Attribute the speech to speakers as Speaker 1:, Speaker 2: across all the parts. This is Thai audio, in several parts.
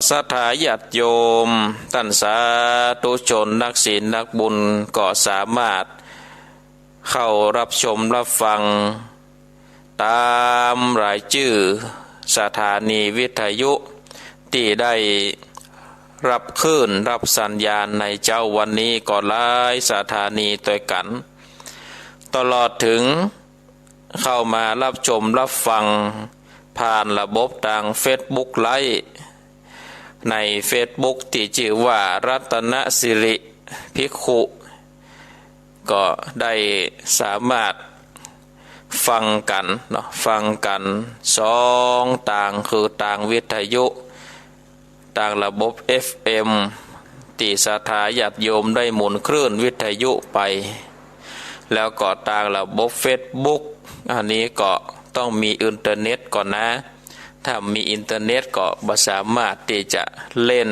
Speaker 1: ศรัทธาญาติโยมท่านสาธุชนนักศีลนักบุญก็สามารถเข้ารับชมรับฟังตามรายชื่อสถานีวิทยุที่ได้รับคลื่นรับสัญญาณในเจ้าวันนี้ก็หลายสถานีตัวกันตลอดถึงเข้ามารับชมรับฟังผ่านระบบทาง Facebook ไลฟ์ใน Facebook ที่ชื่อว่ารัตนสิริภิกขุก็ได้สามารถฟังกันเนาะฟังกันสองต่างคือต่างวิทยุต่างระบบ FM ที่ศรัทธาญาติโยมได้หมุนคลื่นวิทยุไปแล้วก็ต่างระบบ Facebook อันนี้ก็ต้องมีอินเทอร์เน็ตก่อนนะถ้ามีอินเทอร์เน็ตก็บ่สามารถที่จะเล่น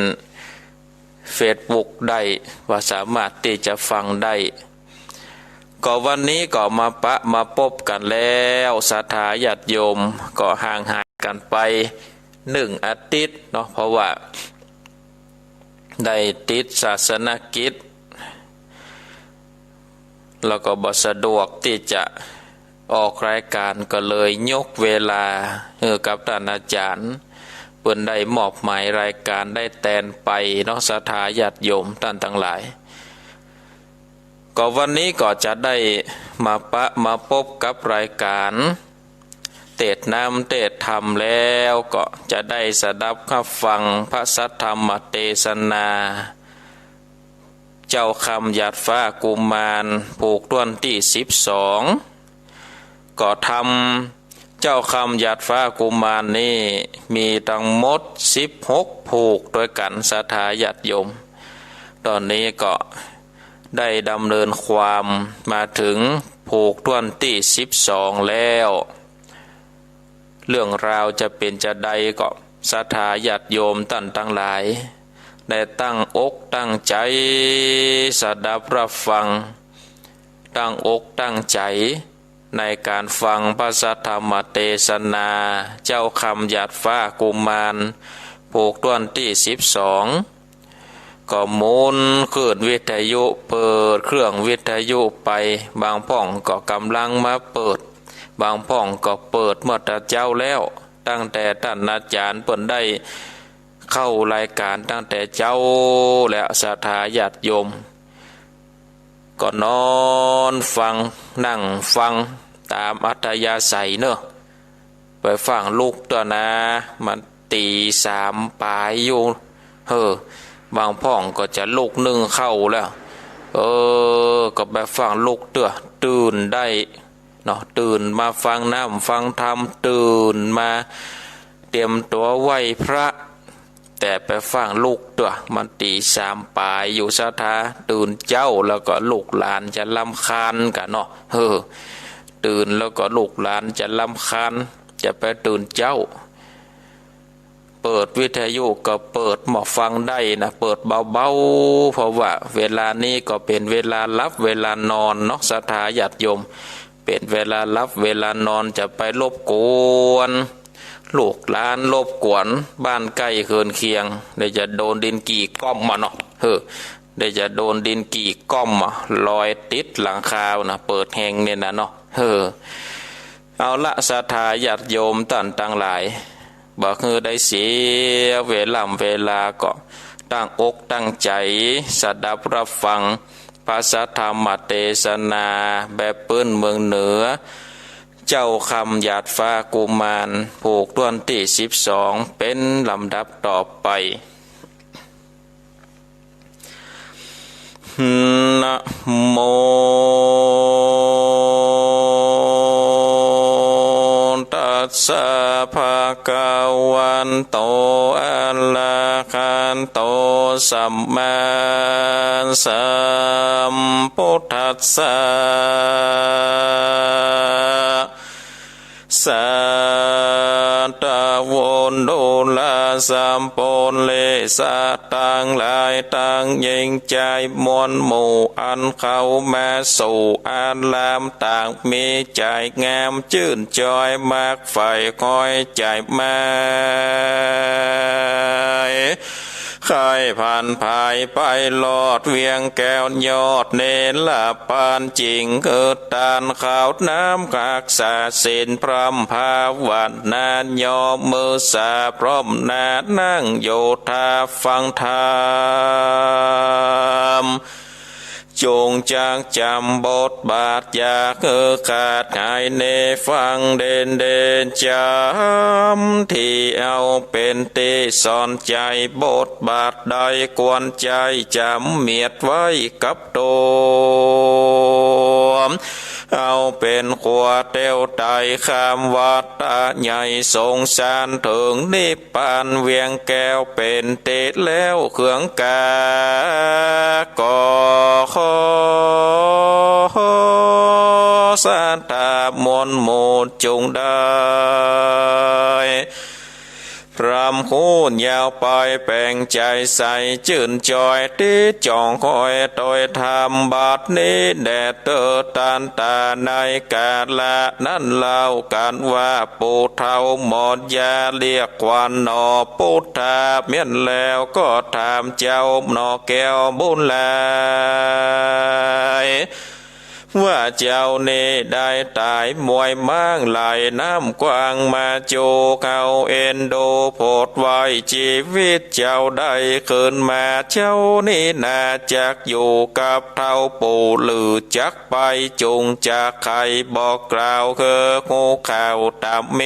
Speaker 1: Facebook ได้บ่สามารถที่จะฟังได้ก็วันนี้ก็มาพบกันแล้วศรัทธาญาติโยมก็ห่างหายกันไป1 อาทิตย์เนาะเพราะว่าได้ติดศาสนกิจแล้วก็บ่สะดวกที่จะออกรายการก็เลยยกเวลากับท่านอาจารย์เพิ่นได้มอบหมายรายการได้แทนไปเนาะศรัทธาญาติโยมท่านทั้งหลายก็วันนี้ก็จะได้มาพบกับรายการเทศน์นำเทศน์ธรรมแล้วก็จะได้สดับรับฟังพระสัทธรรมเทศนาเจ้าคำหยาดฟ้ากุมารผูกต้นที่12ก็ทำเจ้าคำหยาดฟ้ากุมารนี่มีทั้งหมด16ผูกด้วยกันศรัทธาญาติโยมตอนนี้ก็ได้ดำเนินความมาถึงผูกต้นที่12แล้วเรื่องราวจะเป็นจะใดก็ศรัทธาญาติโยมท่านทั้งหลายได้ตั้งอกตั้งใจสดับรับฟังตั้งอกตั้งใจในการฟังพระสัทธรรมเทศนาเจ้าคำหยาดฟ้ากุมารผูกต้นที่12ก็หมุนคลื่นวิทยุเปิดเครื่องวิทยุไปบางพ่องก็กำลังมาเปิดบางพ่องก็เปิดเมื่อแต่เจ้าแล้วตั้งแต่ท่านอาจารย์เปิ่นได้เข้ารายการตั้งแต่เจ้าและศรัทธาญาติโยมก็นอนฟังนั่งฟังตามอัธยาศัยเนอะไปฟังลูกตัวนะมันตี3ปลายอยู่บางพ่องก็จะลูก1เข้าแล้วก็ไปฟังลูกเตื้อตื่นได้เนาะตื่นมาฟังน้ำฟังธรรมตื่นมาเตรียมตัวไหว้พระแต่ไปฟังลูกตัวมันตี3ปลายอยู่ศรัทธาตื่นเจ้าแล้วก็ลูกหลานจะรำคาญกันเนาะตื่นแล้วก็ลูกหลานจะรำคาญจะไปตื่นเจ้าเปิดวิทยุก็เปิดมาฟังได้นะเปิดเบาๆเพราะว่าเวลานี้ก็เป็นเวลารับเวลานอนเนาะศรัทธาญาติโยมเป็นเวลารับเวลานอนจะไปรบกวนลูกหลานรบกวนบ้านใกล้เคือนเคียงได้จะโดนดินกี่ก้อมมาเนาะได้จะโดนดินกี่ก้อมมาลอยติดหลังคานะเปิดแหงเนี่ยนะเนาะเอาละศรัทธาญาติโยมท่านทั้งหลายบอกได้เสียเวลาก็ตั้งอกตั้งใจสดับรับฟังพระสัทธรรมเทศนาแบบปื้นเมืองเหนือเจ้าคำหยาดฟ้ากุมารผูกต้นที่12เป็นลำดับต่อไปนะโมตัสสะภะคะวันโตอะระหะโตสัมมาสัมพุทธัสสะสัตต วนดูลาสัมปนเลสะตังหลายตังยิงใจมวลหมู่อันเข้ามาสู่อันลามต่างมีใจงามชื่นจอยมากไฟคอยใจมาใครผ่านภายไปลอดเวียงแก้วยอดเนลาปานจริงเกิดตานขาวน้ำกากษาสินพรำภาวันนานยอมมือสาพร้อมนานั่งโยธาฟังธรรมจงจางจำบทบาทอยากขาดหายในฟังเด่นเด่นจำที่เอาเป็นตีสอนใจบทบาทใดกวนใจจำเมียดไว้กับตัวเอาเป็นขวดเต้วไตคำวัดตาใหญ่ทรงสารถึงนิพพานเวียงแก้วเป็นเตดแล้วเครื่องกากขอสาตามนโมจงได้พรำคูนยาวไปแป่งใจใสจื่นจอยที่จองคอยโดยทำบาทนี้แดดเตอตันตาในกาลละนั้นเล่ากันว่าปูเทาหมดยาเรียกควันนอปูทาเมียนแล้วก็ถามเจ้านอแก้วบุญลายว่าเจ้าเนได้ตายมวยมั่งไหลน้ำกว้างมาโจเขาเอ็นโดโพดไว้ชีวิตเจ้าได้คืนมาเจ้านี่นาจักอยู่กับเท่าปู่หรือจักไปจุงจากใครบอกกล่าวคืองูข่าวตามเม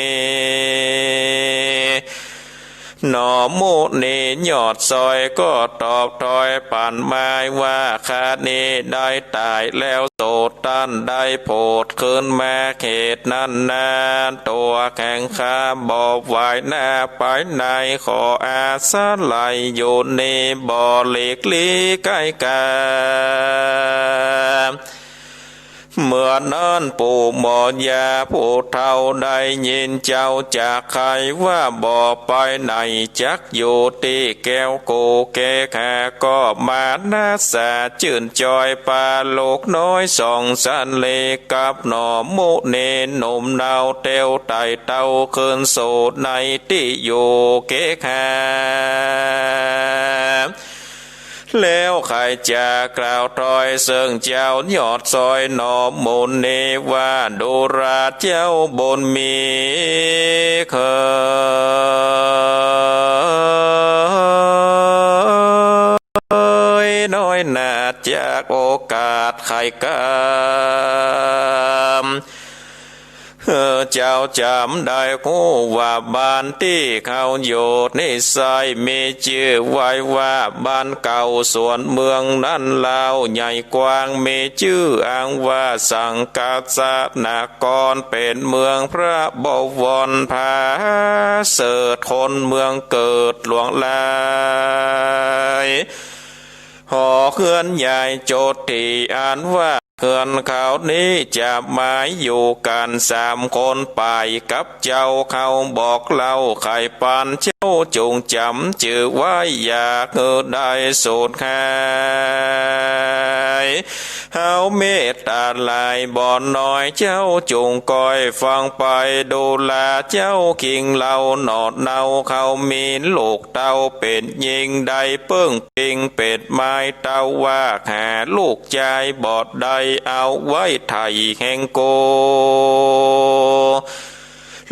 Speaker 1: หนอมูนีหยอดซอยก็ตอบถอยผ่านไม้ว่าคานีได้ตายแล้วโสดตันได้โพดคืนมาเขตนั้นนานตัวแข่งข้าบอกไว้หน้าไปในขออาสาไหลอยู่ในบ่อเล็กลีใกล้กันเมื่อนั้นปู่หมอยาผู้เฒ่าได้ยินเจ้าจากใครว่าบ่ไปไหนจักอยู่ที่แก้วโกแก่แค่ก็มานาสาจื่นจอยปาโลกน้อยส่องสันเลกับหน่อมุเนหนุ่มดาวเตียวไต่เต้าคืนโสดในที่อยู่แก่แค่แล้วใครจะกล่าวถอยเสื่องเจ้ายอดซอยหนอมุนเนว่าดูราเจ้าบนมีเคยน้อยนาจากโอกาสใครกันเจ้าจำได้คู่ว่าบ้านที่เขาอยู่ในสายมีชื่อไว้ว่าบ้านเก่าส่วนเมืองนั้นลาวใหญ่กว้างมีชื่ออ้างว่าสังกัดสนากรเป็นเมืองพระบวรพาเสดคนเมืองเกิดหลวงลายหอเคลื่อนใหญ่โจทย์ที่อ่านว่าเขื่อนเขานี้จะหมายอยู่กัน3 คนไปกับเจ้าเขาบอกเล่าไข่ปานเจ้าจงจำชื่อไว้อยากได้สูตรขายเฮาเมตตาลายบ่อนน้อยเจ้าจงคอยฟังไปดูแลเจ้าคิงเล่าหนอดเนาเขามีลูกเต้าเป็นยิงได้เปิ้งปิงเป็ดไม้เต้าว่าหาลูกใจบอดได้เอาไว้ไทยแห่งโก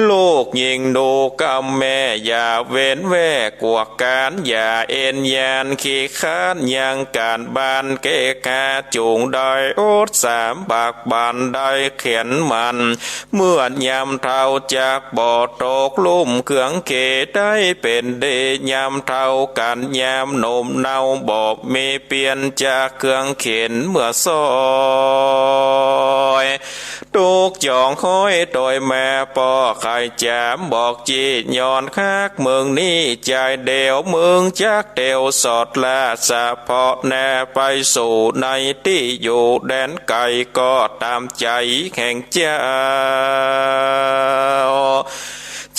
Speaker 1: ลูกยิงดูกำแม่อย่าเว้นแว่กวกการอย่าเอ็นยานขี้ค้านยังการบานเกกาจูงได้โอด3 บากบานได้เขียนมันเมื่อยำเท่าจากบ่อตกลุ่มเครื่องเกได้เป็นเดยำเท่ากันยำนมเนาบอกมีเปลี่ยนจากเครื่องเขียนเมื่อซอยตุกจองห้อยโดยแม่ปอไข่จามบอกจีย้อนคักเมืองนี้ใจเดียวเมืองจักเดียวสอดละสะเพาะแน่ไปสู่ในที่อยู่แดนไก่ก็ตามใจแข่งเจ้า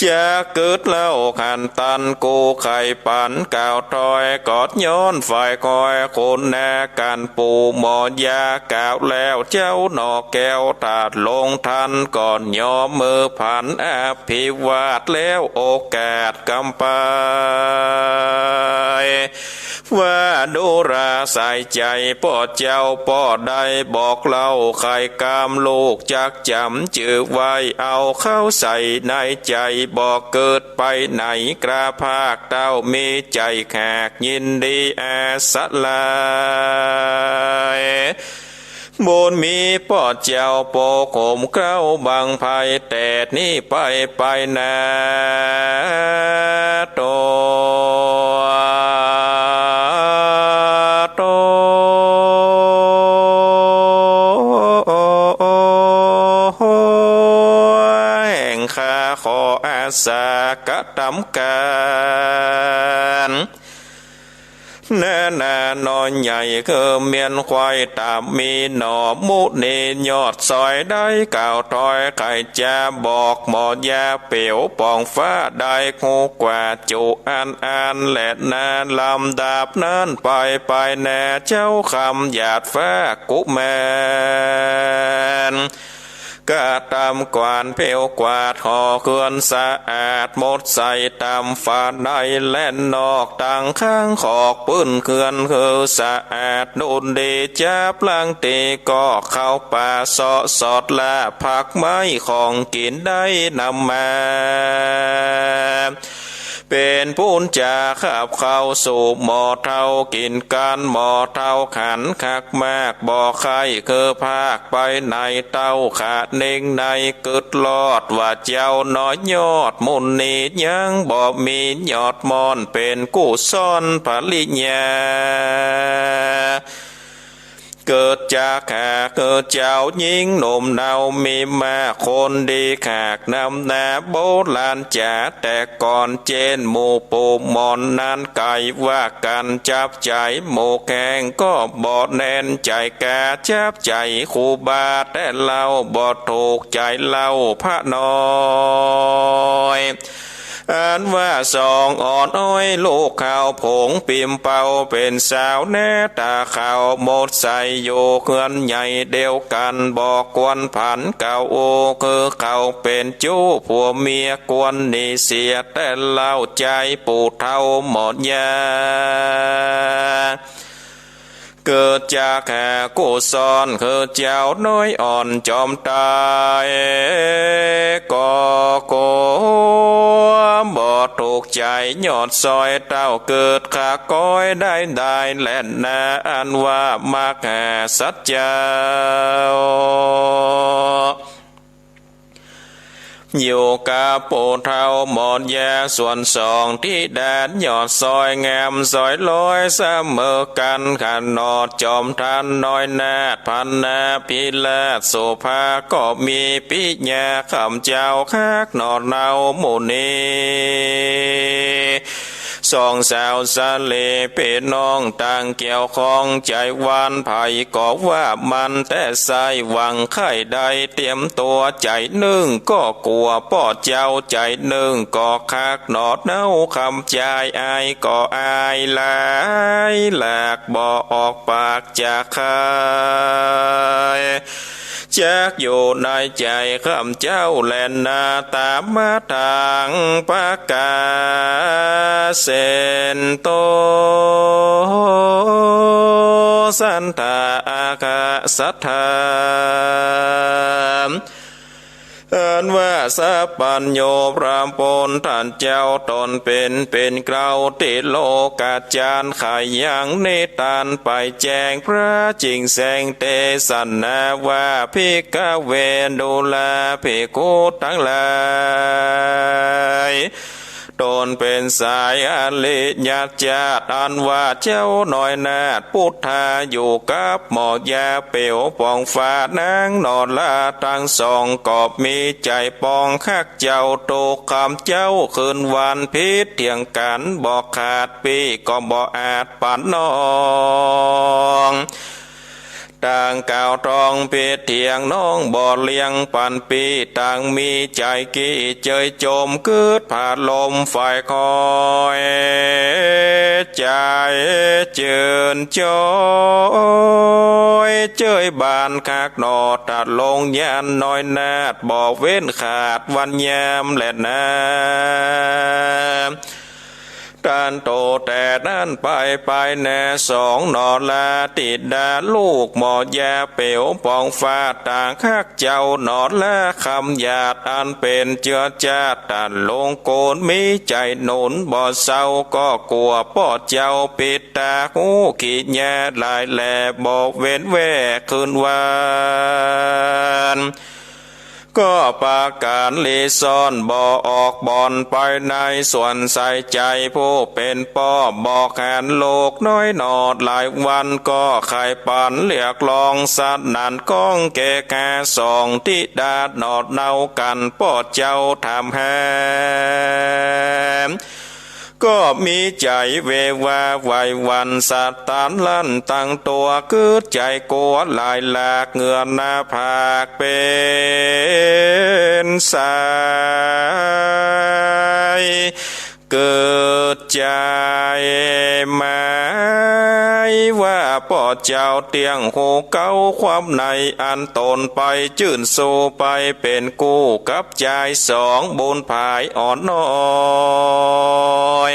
Speaker 1: จะเกิดเล่าขันตันกูไข่ปันก่าวถอยกอดย้อนฝ่ายคอยคนแน่กันปูหมอยากล่าวแล้วเจ้าหนอแก้วตาดลงทันก่อนยอมมือผันอภิวาทแล้วโอกาสกำไปว่าดูราใส่ใจพ่อเจ้าพ่อใดบอกเล่าใครกามลูกจักจำจือไว้เอาเข้าใส่ในใจบอกเกิดไปไหนกระภาคเต้ามีใจแขกยินดีอาสลายบุญมีพ่อเจ้าโปโขมเก้าบางภัยแต่นี้ไปนาโตขออาสากะตำการแน่นานอนใหญ่คือเมียนควายตามมีหนอมุนียอดซอยได้ก่าวถอยไข่จะบอกหมอยาเปียวปองฟ้าได้คูกว่าจุอันและนานลำดาบนั้นไปแน่เจ้าคำหยาดฟ้ากุแมนก็ตามกวานเพวกวาดห่อเขื่อนสะอาดหมดใส่ตามฝาในแล่นนอกต่างข้างขอกปื้นเขื่อนคือสะอาดนุ่นดีจับลังตีก็เข้าป่าสอดละผักไม้ของกินได้นำมาเป็นผู้จะขับเข้าสู่หมอเท่ากินการหมอเท่าขันคักมากบ่อไข่คือภาคไปในเต้าขาดเน่งในกึดลอดว่าเจ้าน้อยยอดมุนนียังบ่มียอดมอนเป็นกู้ซ่อนผลิญญาเกิดจากหาเกิดเจ้ายิงหนุ่มเนามีมาคนดีขากนำนาโบราณจ๋าแต่ก่อนเจนหมู่ปูมอนนั้นไก่ว่ากันจับใจหมู่แข่งก็บ่แน่นใจกาจับใจคูบาแต่เล่าบ่ถูกใจเล่าพระน้อยอันว่าสองอ่อนอ้อยลูกข่าวผงปิมเป่าเป็นสาวแน่ตาข่าวหมดใส่อยู่เขื่อนใหญ่เดียวกันบอกกวนผันเก่าโอคือเขาเป็นจู้ผัวเมียกวนนี่เสียแต่เล่าใจปูเท่าหมดยาเกิดจากแห่กุศลคือเจ้าน้อยอ่อนจอมตายก็โกบ่ถูกใจยอดซอยเต้าเกิดขาก้อยได้แล่นนาอันว่ามากแห่สัจเจ้าอยู่กับปูเท่าหมดยาส่วนสองที่แดนยอดซอยงามซอยลอยเสมอกันขันนอดจอมทันน้อยนาดพันนาพิลาโสภาก็มีปิญาคำเจ้าคักนอดเนาหมู่นี้สองสาวสะเลเป็นน้องต่างเกี่ยวของใจวานไผ่ก็ว่ามันแต่ใส่หวังไข่ใดเตรียมตัวใจหนึ่งก็กลัวป่อเจ้าใจหนึ่งก็คักหนอดเน่าคำใจอายก็อายหลายหลากบ่ออกปากจากใครจากอยู่ในใจข้ามเจ้าแลนนาตามมาทางปากาเสนโตสันทาอาคาสัทธาอันว่าสัพพัญโยพรามปนท่านเจ้าตนเป็นเกล้าติโลกาจารย์ขายยังเนตานไปแจงพระจริงแสงเตสันนาว่าภิกขเวดูลาภิกขุทั้งหลายตนเป็นสายอริยญาติอันว่าเจ้าน้อยนาถพุทธาอยู่กับหมอยาเปียวปองฟ้านางนอนละทั้งสองกอบมีใจปองคักเจ้าโตคำเจ้าคืนวันพิษเถียงกันบอกขาดปีก็บอกอาจปันน้องต ต่างกล่าวตรองเพียเถียงน้องบ่อเลี้ยงปันปีต่างมีใจกี้เจยโจมกึดผ่าลมฝ่ายคอยใจเจิญจอยเจยบานคากนอตัดลงยานน้อยนาดบ่เว้นขาดวันยามและนาการโตแต่นั่นไปแน่สองนอลาติดดาลูกหมอยาเปียวปองฟ้าต่างคักเจ้านอละคำหยาดอันเป็นเจือจาตันลงโกนมีใจหนุนบ่เศร้าก็กลัวปอดเจ้าปิดตาหูขี้แย่ลายแหล่บ่เว้นแวกคืนวานก็ปาการลีซ่อนบ่ออกบ่อนไปในส่วนใส่ใจผู้เป็นป้อบอกแหนโลกน้อยหนอดหลายวันก็ไข่ปันเรียกลองสัตว์นันก้องแก่แก่สองที่ดาดหนอดเนากันปอดเจ้าทำแฮมก็มีใจเววาไววันสัตตานลั่นตั้งตัวคืดใจกลัวลายหลากเหงื่อหน้าผากเป็นสายเกิดใจหมายว่าป่อเจ้าเตียงหูเก้าความในอันตนไปจื่นสู้ไปเป็นกู้กับใจสองบุญภายอ่อนน้อย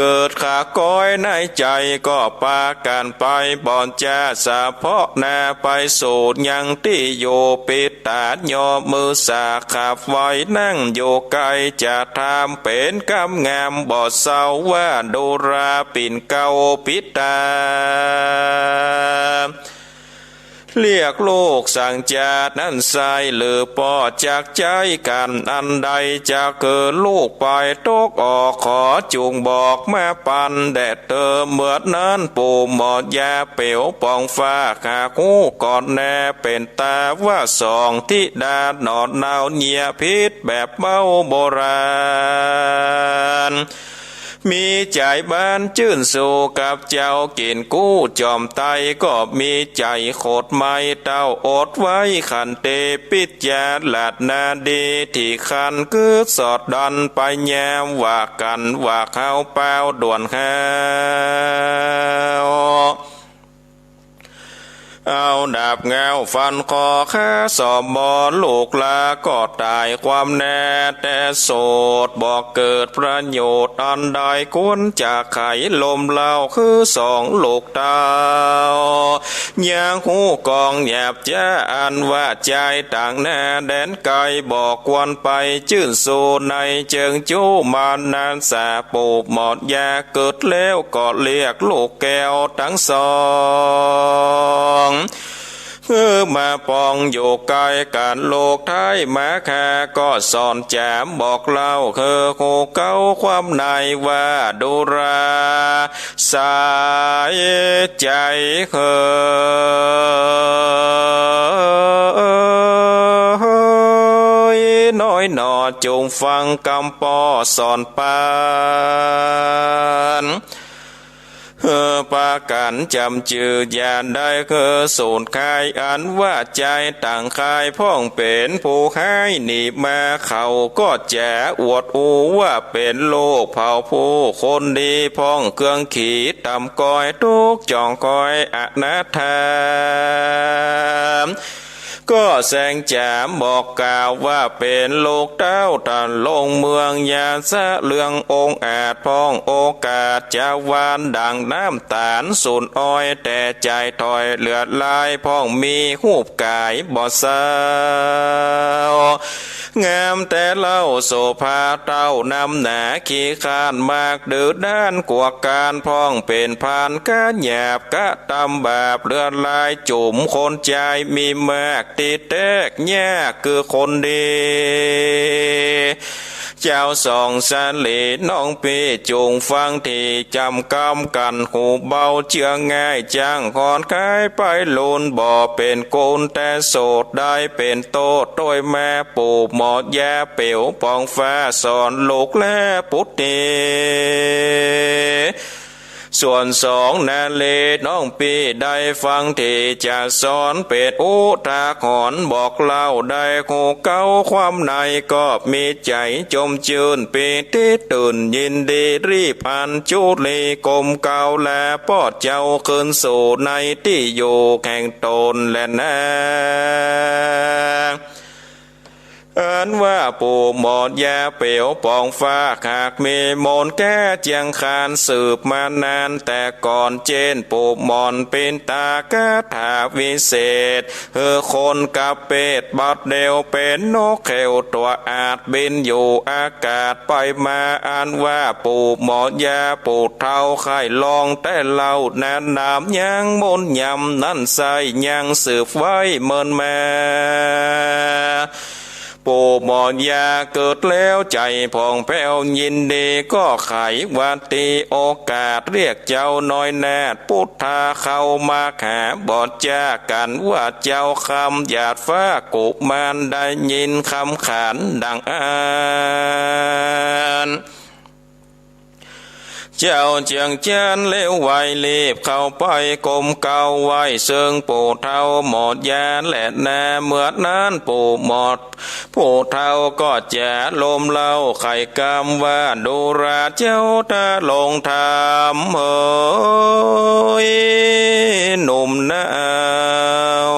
Speaker 1: เกิดขาก้อยในใจก็ปากันไปบ่อนจ้าสะเพาะหน้าไปสูดยังที่อยู่ปิดตาโยมือสาขับไว้นั่งอยู่ไกลจะทำเป็นกำงามบ่เศร้าว่าดูราปิ่นเก้าปิดตาเรียกลูกสั่งจาดนั้นใส่หรือปอจากใจกันอันใดจะเกิดลูกไปตกออกขอจูงบอกแม่ปันแดดเตอเมื่อนั้นปู่หมอดยาเปียวปองฟ้าขาคู่ก่อนแน่เป็นตาว่าสองที่ดาหนอดนาวเนียพิษแบบเมาโบราณมีใจบ้านจื่นสู่กับเจ้ากินกู้จอมไตก็มีใจโคตรไม่เต้าอดไว้ขันเตปิดยาหลาดนาดีที่คันคือสอดดันไปแยมว่ากันว่าเข้าเป้าด่วนแฮวเอาดาบเงาฟันคอข้าสอบบอลูกลาก็ตายความแน่แต่โสดบอกเกิดประโยชน์อันใดควรจากไขลมเล่าคือสองลูกดาวยางหูกองหยาบจ้าอันว่าใจต่างแน่แดนไกลบอกควนไปจื่นสู่ในเจิงจู้มานานสาปูหมดยาเกิดแล้วก็เรียกลูกแก้วทั้งสองมาปองอยู่ไกลกันโลกท้ายมาแค่ก็สอนแจมบอกเล่าคือโคเก้าความในว่าดูราสายใจน้อยหนอจงฟังกำปอสอนปานปากันจำจือยานได้คือสูญคายอันว่าใจต่างคายพ่องเป็นผู้ให้หนีมาเขาก็แจ๋อวดอูว่าเป็นโลกเผ่าผู้คนดีพ่องเครื่องขีดตำก้อยทุกจองก้อยอนาถามก็แสงแจ่มบอกกล่าวว่าเป็นโลกเต้าตันลงเมืองยาสะเลืององค์อาจพ้องโอกาสจะวานดังน้ำตาลสูนอ้อยแต่ใจถอยเลือดลายพ้องมีหูบกายบ่เศร้างามแต่เล่าโสภาเต้านำหนาขี้คานมากดื้อด้านกว่าการพ้องเป็นพานกะหยาบกะตำบาปเลือดลายจุ่มคนใจมีมากติดแตกแย่คือคนดีเจ้าสองสาลีน้องปีจุงฟังที่จำกำกันหูเบาเชื่อง่ายจ้างหอนกายไปลุนบ่เป็นโกนแต่โสดได้เป็นโตโดยแม่ปู่หมอดยาเปียวปองฟ้าสอนลูกและปุตติ ส่วนสองนาเลน้องปีได้ฟังที่จะสอนเป็ดอุทาหรณ์บอกเล่าได้หูเก้าความในก็มีใจจมจืนปีติตื่นยินดีรีบอันจุลีกลมเก่าและปอดเจ้าคืนสู่ในที่อยู่แห่งตนและนาอันว่าปู่หมอดยาเปียวปองฟ้าหากมีมนแก้เจียงคานสืบมานานแต่ก่อนเจนปู่หมอนเป็นตากาถาวิเศษคนกับเป็ดบัดเดียวเป็นนกเขวตัวอาจบินอยู่อากาศไปมาอันว่าปู่หมอดยาปู่เท่าไข่ลองแต่เล่าแนะนำยังมนยำนั่นใส่ยังสืบไว้เมินมาปู่หมอนยาเกิดแล้วใจผ่องแผ้วยินดีก็ไขวันตีโอกาสเรียกเจ้าน้อยแนดพุทธาเข้ามาหาบอดจากันว่าเจ้าคำหยาดฟ้ากุมารได้ยินคำขานดังอ่านเจ้าเจียงเจียนเลี้ยวไวรีบเข้าไปกลมเก่าไว้เชิงปู่เท่าหมดยาและแน่เมื่อนั้นปู่หมดผู้เท่าก็จะลมเล่าไข่กำว่าดูราเจ้าตาลงทำเฮ้ยหนุ่มนาว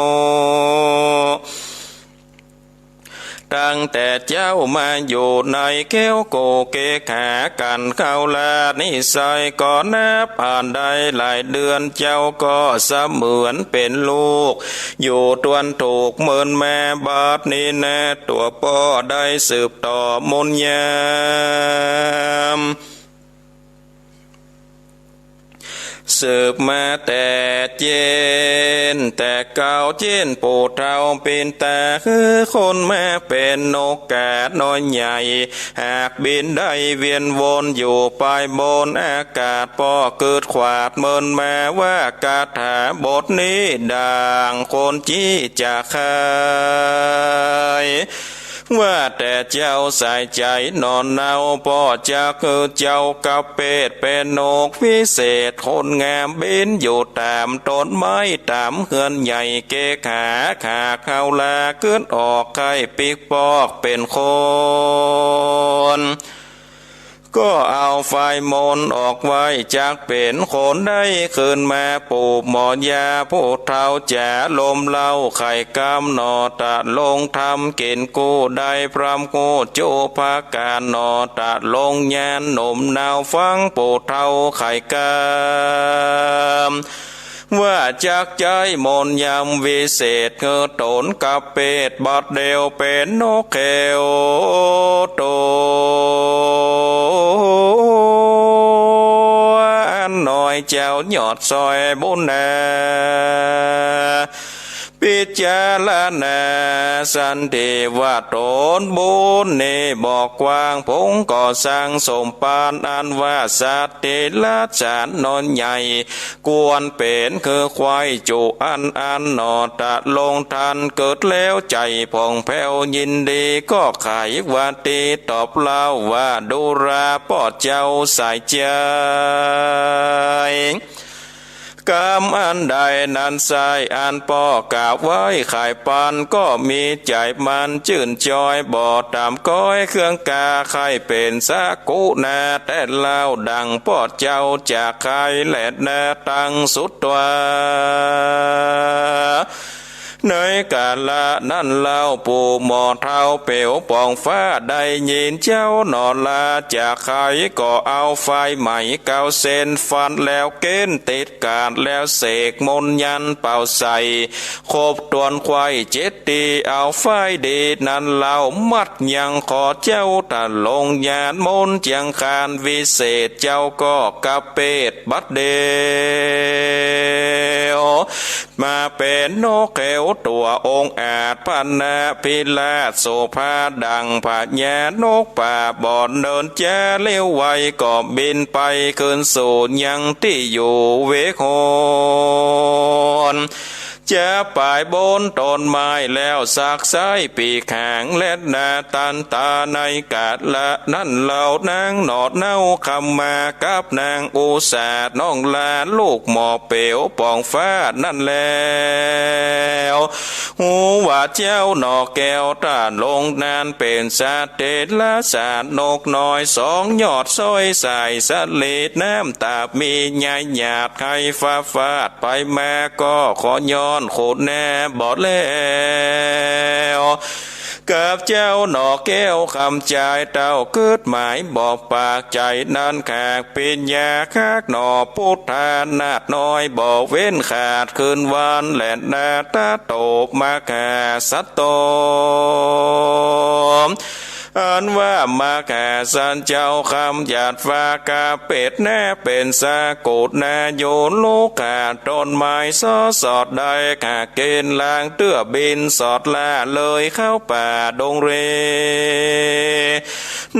Speaker 1: ตั้งแต่เจ้ามาอยู่ในแก้วโกเกขากันเข้าลานิสัยก่อนนับผ่านได้หลายเดือนเจ้าก็เสมือนเป็นลูกอยู่ตวนถูกเหมือนแม่บาดนี้แน่ตัวพ่อได้สืบต่อมนยามสืบมาแต่เจนแต่เก่าเจนปู่เท่าเป็นแต่คือคนแม่เป็นนกแกาน้อยใหญ่หากบินได้เวียนวนอยู่ปลายบนอากาศพ่อเกิดขวาดเมินแม้ว่ากาถาบทนี้ด่างคนจี้จะขายว่าแต่เจ้าใส่ใจนอนเนาพ่อจะคือเจ้ากับเป็ดเป็นนกพิเศษคนงามบินอยู่ตามต้นไม้ตามเฮือนใหญ่เกขาขาเข้าลาขึ้นออกไข่ปีกปอกเป็นคนก็เอาไฟมนออกไว้จากเป็นคนได้คืนมาปู่หมอยาผู้เท่าจะลมเล่าไข่กำนอตะลงทำกินกู้ได้พรำกู้โจภาการนอตะลงยานหนุ่มนาวฟังปู่เท่าไข่กำว่าจากใจมนยำวิเศษเงอตนกับเป็ดบัดเดียวเป็นนกเขวโตหน่อยเจ้าหยอดซอยบุญนาพิจารณาสันติว่าตนบุญนี้บอกกว้างพงก่อสร้างสมปานอันว่าสัตติละจานนอนใหญ่กวนเป็นคือควายจุอันนอตะลงทันเกิดแล้วใจผ่องแผ้วยินดีก็ไขวันตีตอบเล่าว่าดูราปอดเจ้าใส่ใจกรรมอันใดนั้นใส่อันพ่อกล่าวไว้ขายปันก็มีใจมันจื่นจอยบ่ตามก้อยเครื่องกาไข่เป็นสักกุนาแต่เล่าดังปอดเจ้าจากไข่แหลดนาตั้งสุดตัวในกาละนั่นเล่าปู่หมอเท้าเปียวปองฟ้าได้ยินเจ้านอนลาจากไข่ก็เอาไฟใหม่เกาเส้นฟันแล้วเก้นติดกาดแล้วเสกมนยันเป่าใส่คบตวนควายเจ็ดตีเอาไฟดีนั่นเล่ามัดยังขอเจ้าตะลงยานมนเจียงคานวิเศษเจ้าก็กับเป็ดบัดเดียวมาเป็นนกเขวตัวองค์อาจพันนาพิลาโสภาดังผาญานกป่าบ่อนเดินแจ้เลี้ยวไวก็บินไปคืนสู่ยังที่อยู่เวโคน จะป่ายบนต้นไม้แล้วสักไส้ปีกหางและหน้าตันตาในกาดละนั่นเหล่านางหนอดเน่าคำมากับนางอุษาน้องลาลูกหมอเปียวปองฟ้านั่นแล้วหูว่าเจ้าหนอแก้วตาลงนานเป็นสาเตละสาดนกน้อยสองยอดซอยใส่สลีดน้ำตามีใหญ่หยาดไข่ฟ้าฟาดไปมาก็ขอย้อนโคดแน่บอดแล้วกับเจ้าหนอแก้วคำใจเต้าเกิดหมายบอกปากใจนั้นแขกเป็นยาคักหนอพุทธานาดน้อยบอกเว้นขาดคืนวันแหลนนาตาโตบมาแก่สัตโตอันว่ามาแก่สันเจ้าคำหยาดฟ้ากาเป็ดแน่เป็นสากูดแน่โยนลูกขาดต้นไม้ซอสอดได้ขาเกณฑ์ลางเตื้อบินสอดล่าเลยเข้าป่าดงเร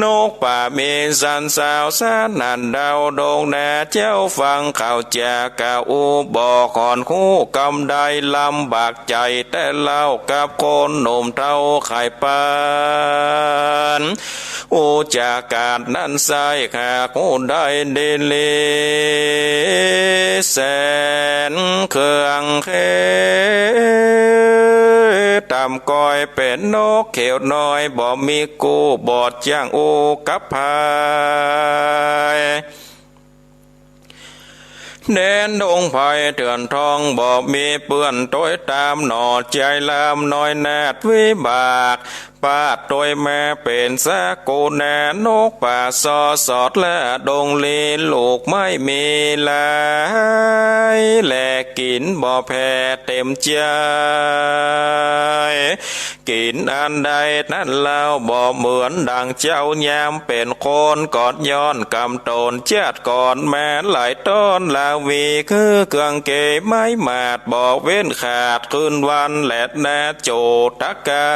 Speaker 1: นกป่ามีสันสาวสานันดาวดงแน่เจ้าฟังข่าวจากกาอูบอกก่อนคู่กำได้ลำบากใจแต่เล่ากับคนหนุ่มเท่าไข่ปานโอจากาศนั้นใส่ขากูได้เดเลแสนเครื่องเคตามก้อยเป็นนกเขียวน้อยบ่มีกูบอดจ้างโอกับพายแดนดงไผ่เถื่อนทองบอกมีเปื้อนต้อยตามหนอใจลามน้อยแนดวิบากปาดโดยแม่เป็นสากูแนนกป่าซอสอดและดงลีลูกไม่มีลายแลกินบ่แพ้เต็มใจกินอันใดนั่นเล่าบ่เหมือนดังเจ้ายามเป็นคนกอดย้อนกำตนเจ็ดก่อนแม่หลายต้นลาวีคือเครื่องเกยไม้มาดบอกเว้นขาดคืนวันแหลดแนโจตกา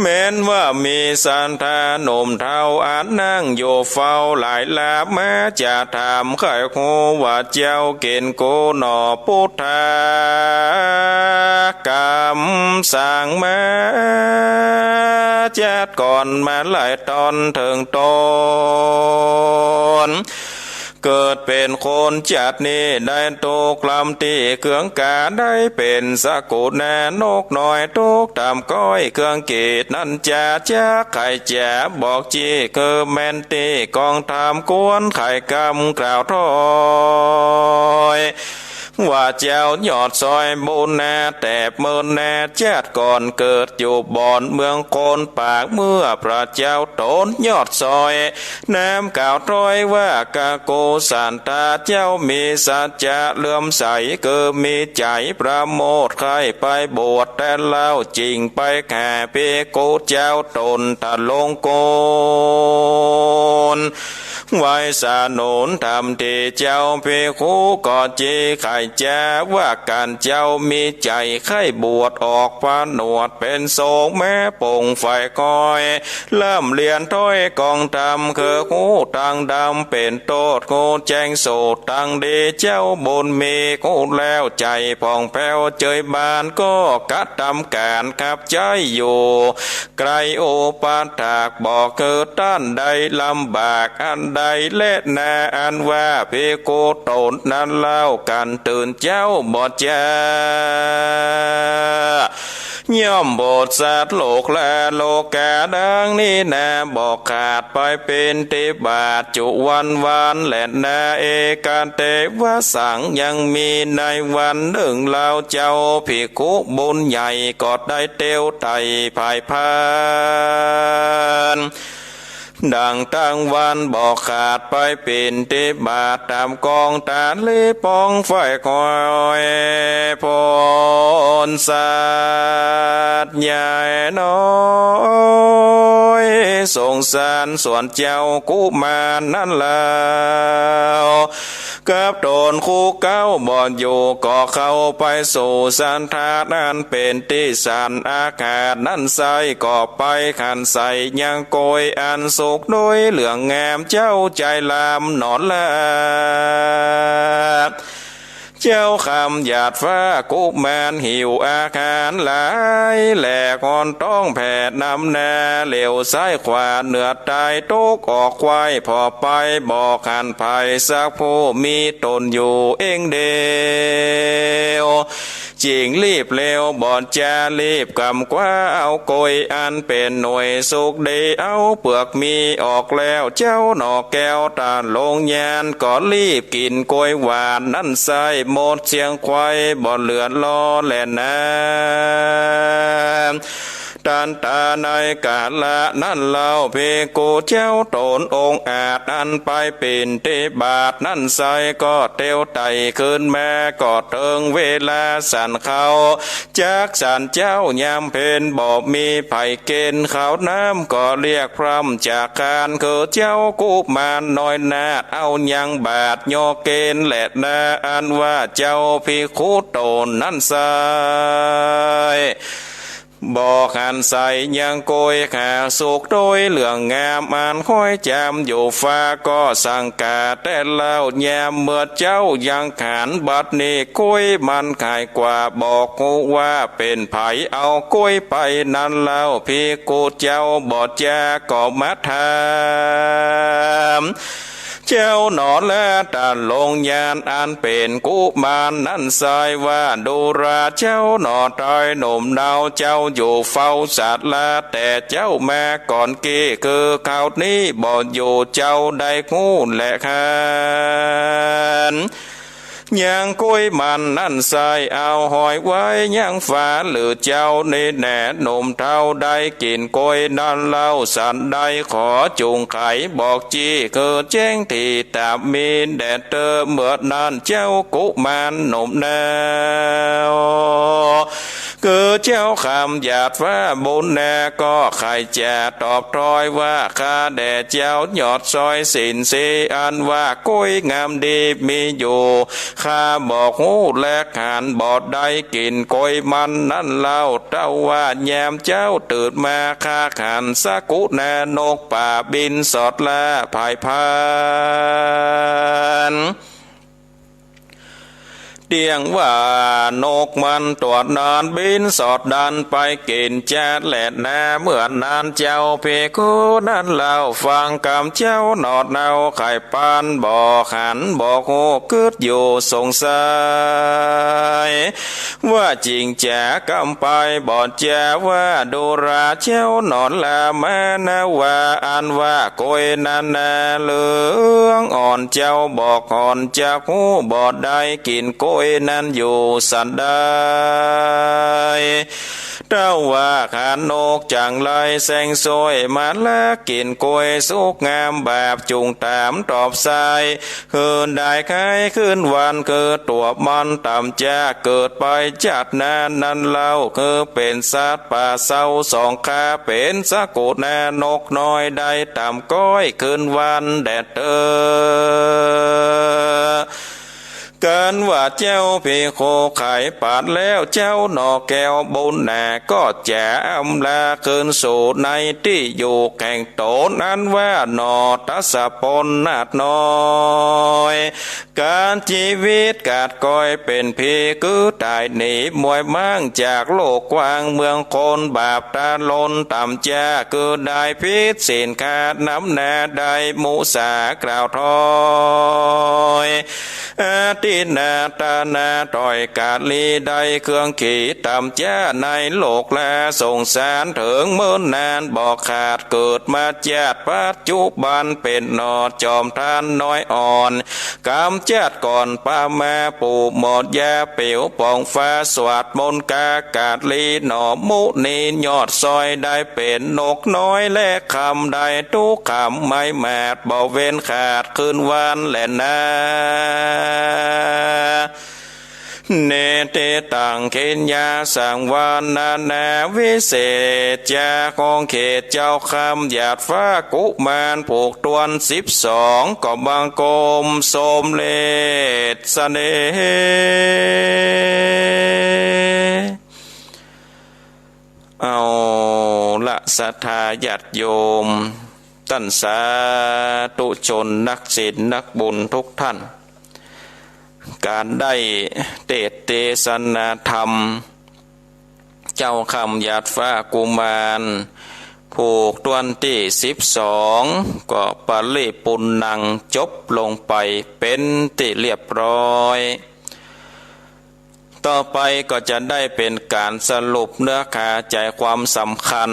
Speaker 1: แม้นว่ามีสันทาหนุ่มเท่าอันนั่งอยู่เฝ้าหลายลาแม้จะถามใครหูว่าเจ้าเกินโกหนอพุทธากรรมสั่งมาจัดก่อนมาหลายตอนถึงตนเกิดเป็นคนจัดนี้ได้ตกลำตีเครื่องกาได้เป็นสกุลแน่นกน้อยตกตามก้อยเครื่องกีดนั่นจะไข่แจะบอกจีคือแมนตีกองทำกวนไข่กำกล่าวถอยว่าเจ้ายอดซอยบุญแน่แต่เมินแน่เจ็ดก่อนเกิดอยู่บ่อนเมืองโคนปากเมื่อพระเจ้าโตนยอดซอยน้ำกล่าวต้อยว่ากาโกสันตาเจ้ามีสัจจะเลื่อมใสเกิดมีใจประโมทใครไปบวชแต่เล่าจริงไปแค่เปโกเจ้าตนตะลงโกนไว้สานุนทำที่เจ้าเพคูก่อจีไข่แจ้ว่าการเจ้ามีใจไข้บวชออกพาหนวดเป็นโศกแม่ปงไฟคอยเริ่มเรียนถ้อยกองทำคือหูตังดำเป็นโตดโคแจ้งโสดตังดีเจ้าบุญมีกูแล้วใจผ่องแผ้วเจยบานก็กัดทำการขับใจอยู่ไกลโอปาถากบอกเกิดต้านใดลำบากอันใดเล่นาอันว่าเพโกโตนนั้นเล่ากันตื่นเจ้าบอดจ้าย่อมบทสัตว์โลกและโลกาดังนี้นาบอกขาดไปเป็นติบาทจุวันและนาเอการเตวสังยังมีในวันหนึ่งเล่าเจ้าภิกขุบุญใหญ่กอดได้เตียวไตภายพานดังตั้งวันบอกขาดไปเป็นติบาทตามกองตาเลปองไฟคอยพรสัตย์ใหญ่น้อยสงสารส่วนเจ้ากุมารนั่นแล้วกับโดนคู่เก้าบอดอยู่ก็เข้าไปสู่สันทานั้นเป็นที่สันอากาศนั่นใสก็ไปขันใสยังโกยอันสุกโดยเหลืองแงมเจ้าใจลามนอนละใจ เจ้าคำหยาดฟ้ากุมารหิวอาหารหลายแหลกอ่อนต้องแผดนำนาเหลวซ้ายขวาเหนือตายตุกออกควายพอไปบอกหันภัยสักผู้มีตนอยู่เองเดียวจิงรีบเร็วบอดจะรีบกำกว่าเอาโกยอันเป็นหน่วยสุกดีเอาเปลือกมีออกแล้วเจ้าหนอกแก้วตาลงยานก็รีบกินกล้วยหวานนั่นใส่หมดเสียงควายบ่เลือนล้อแล่นน้ำตันตาในกาละนั่นเล่าเพโกเจ้าตนองอาจอันไปเป็นเตบาทนั่นใส่ก็เตียวไตขึ้นแม่ก็เติงเวลาสันเขาจากสันเจ้ายามเพนบอกมีไผ่เกณฑ์เขาน้ำก็เรียกพร่ำจากการคือเจ้ากุมารน้อยนาดเอายังบาทโยเกณฑ์และนาอันว่าเจ้าพิคุตนนั่นใส่บอกหันใส่ยังโกยขาสุกโดยเหลืองงามอันค่อยจำอยู่ฟ้าก็สังกาแต่เล่าแยมเมื่อเจ้ายังขานบัดนี้กล้วยมันขายกว่าบอกหูว่าเป็นไผเอากล้วยไปนั่นเล่าพี่กูเจ้าบอดจาก็มาทำเจ้าหนอนและตาลงยานอันเป็นกุมารนั่นใส่ว่าดูราเจ้าหนอตายหนุ่มดาวเจ้าอยู่เฝ้าสัตว์ละแต่เจ้าแม่ก่อนกี้คือข่าวนี้บ่อยู่เจ้าได้งูและขันยังกล้วยมันนั่นใส่เอาหอยไว้ยังฟ้าหรือเจ้าในแหน่หนุ่มเท่าได้กินกล้วยนั่นเล่าสันได้ขอจุงไขบอกจีคือแจ้งที่ตามีแดดเตอเมื่อนั้นเจ้ากุมารหนุ่มแนวคือเจ้าคำหยาดฟ้าบุญแน่ก็ใครจะตอบทอยว่าข้าแด่เจ้าหยอดซอยสินสีอันว่ากล้วยงามดีมีอยู่ข้าบอกหูและขานบอดได้กินกล้วยมันนั่นเล่าเต้าว่าแยมเจ้าตื่นมาข้าขันสักกุแนนกป่าบินสอดละภายพันเตียงว่านกมันตัวดานบินสอดดันไปกินแจดแหลดนาเมื่อนานเจ้าเพกูนั่นเล่าฟังคำเจ้าหนอดเนาไข่ปานบอกหันบอกโหกึดอยู่สงสัยว่าจริงแจกำไปบอกแจว่าดูราเจ้าหนอนละแม่นาว่าอันว่าโกยนันนาเหลืองอ่อนเจ้าบอกอ่อนจากหูบอดได้กินโกยนั้นอยู่สันได้เต้าว่าขานนกจังไรแสงสวยมาละกินกล้วยสุกงามแบบจุงตามตอบสายคืนได้ใครคืนวันคือตัวมันต่ำจะเกิดไปจัดนานนั้นเล่าคือเป็นสัตว์ป่าเศร้าสองขาเป็นสะกุดแนนกน้อยได้ต่ำก้อยคืนวันแดดการว่าเจ้าพี่โคไข่ปาดแล้วเจ้าหนอแก้วบุญแหน่ก็แจอำลาคืนสู่ในที่อยู่แข่งโตนั้นว่าหนอทัศปนนาดน้อยการชีวิตกาดก้อยเป็นพี่คือตายหนีมวยมั่งจากโลกกว้างเมืองคนบาปตาลนต่ำจ้าคือได้พิษสินขาดน้ำแน่ได้มุสากล่าวทอยตินาตานาต่อยกาดลีได้เครื่องขี่ต่ำจ้าในโลกและสงสารถึงเมื่อนานบอกขาดเกิดมาจากปัจจุบันเป็นนอจอมทานน้อยอ่อนกำจัดก่อนป้าแม่ปู่หมดยาเปียวปองฟ้าสวัสดมนกากาดลีหนอมุนียอดซอยได้เป็นนกน้อยและคำได้ทุกคำไม่แมดบ่เว้นขาดคืนวันและนาเนติตังเขญญาสังวานานาวิเศษจาของเขตเจ้าคำหยาดฟ้ากุมารผูกตวน12ก็บังกรมสมเลศเสน่เอาละศรัทธาญาติโยมท่านสาธุชนนักศีลนักบุญทุกท่าน การได้เทศนาธรรมเจ้าคำหยาดฟ้ากุมารผูกตวนที่12ก็ปะลิปุณนังจบลงไปเป็นที่เรียบร้อยต่อไปก็จะได้เป็นการสรุปเนื้อหาใจความสำคัญ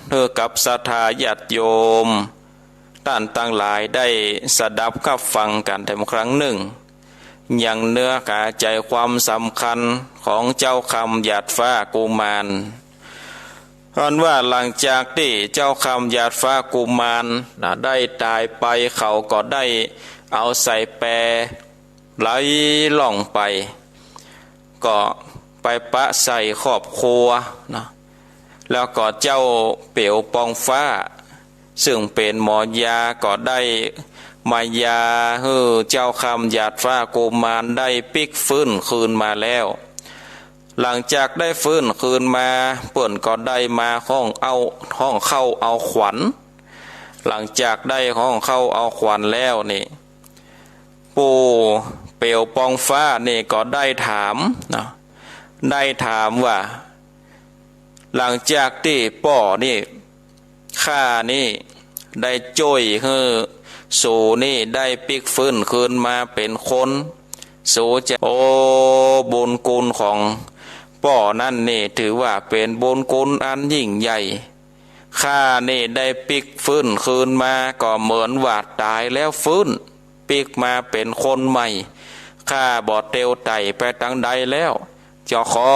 Speaker 1: เพื่อกับศรัทธาญาติโยมท่านตั้งหลายได้สดับกับฟังกันแต่ครั้งหนึ่งอย่างเนื้อหาใจความสำคัญของเจ้าคำหยาดฟ้ากุมารอันว่าหลังจากที่เจ้าคำหยาดฟ้ากุมารได้ตายไปเขาก็ได้เอาใส่แปรไหลล่องไปก็ไปปะใส่ครอบครัวนะแล้วก็เจ้าเปี่ยวปองฟ้าซึ่งเป็นหมอยาก็ได้มายาให้เจ้าคำหยาดฟ้ากุมารได้ปิกฟื้นคืนมาแล้วหลังจากได้ฟื้นคืนมาเปิ่นก็ได้มาห้องเข้าเอาขวัญหลังจากได้ห้องเข้าเอาขวัญแล้วนี่ปู่เปี่ยวปองฟ้านี่ก็ได้ถามนะได้ถามว่าหลังจากที่ป่อนี่ข้านี่ได้จ้อยให้สูนี่ได้ปิกฟื้นคืนมาเป็นคนสูจะโอ้บุญคุณของป่อนั่นนี่ถือว่าเป็นบุญคุณอันยิ่งใหญ่ข้านี่ได้ปิกฟื้นคืนมาก็เหมือนว่าตายแล้วฟื้นปิกมาเป็นคนใหม่ข้าบ่เตียวไต่ไปทางใดแล้วจะขอ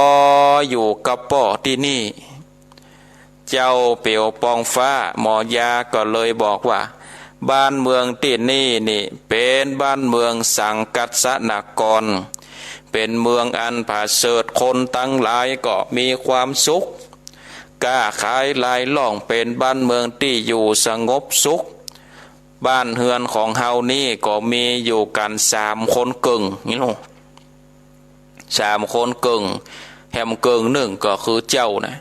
Speaker 1: อยู่กับป่อที่นี่เจ้าเปี่ยวปองฟ้าหมอยาก็เลยบอกว่าบ้านเมืองที่นี่เป็นบ้านเมืองสังกัสนกรเป็นเมืองอันผาเสริฐคนตั้งหลายก็มีความสุขกล้าขายลายล่องเป็นบ้านเมืองที่อยู่สงบสุขบ้านเฮือนของเฮานี่ก็มีอยู่กัน3 คนกึ่งนี่ลูก3 คนกึ่งแฮมกึ่งหนึ่งก็คือเจ้านะ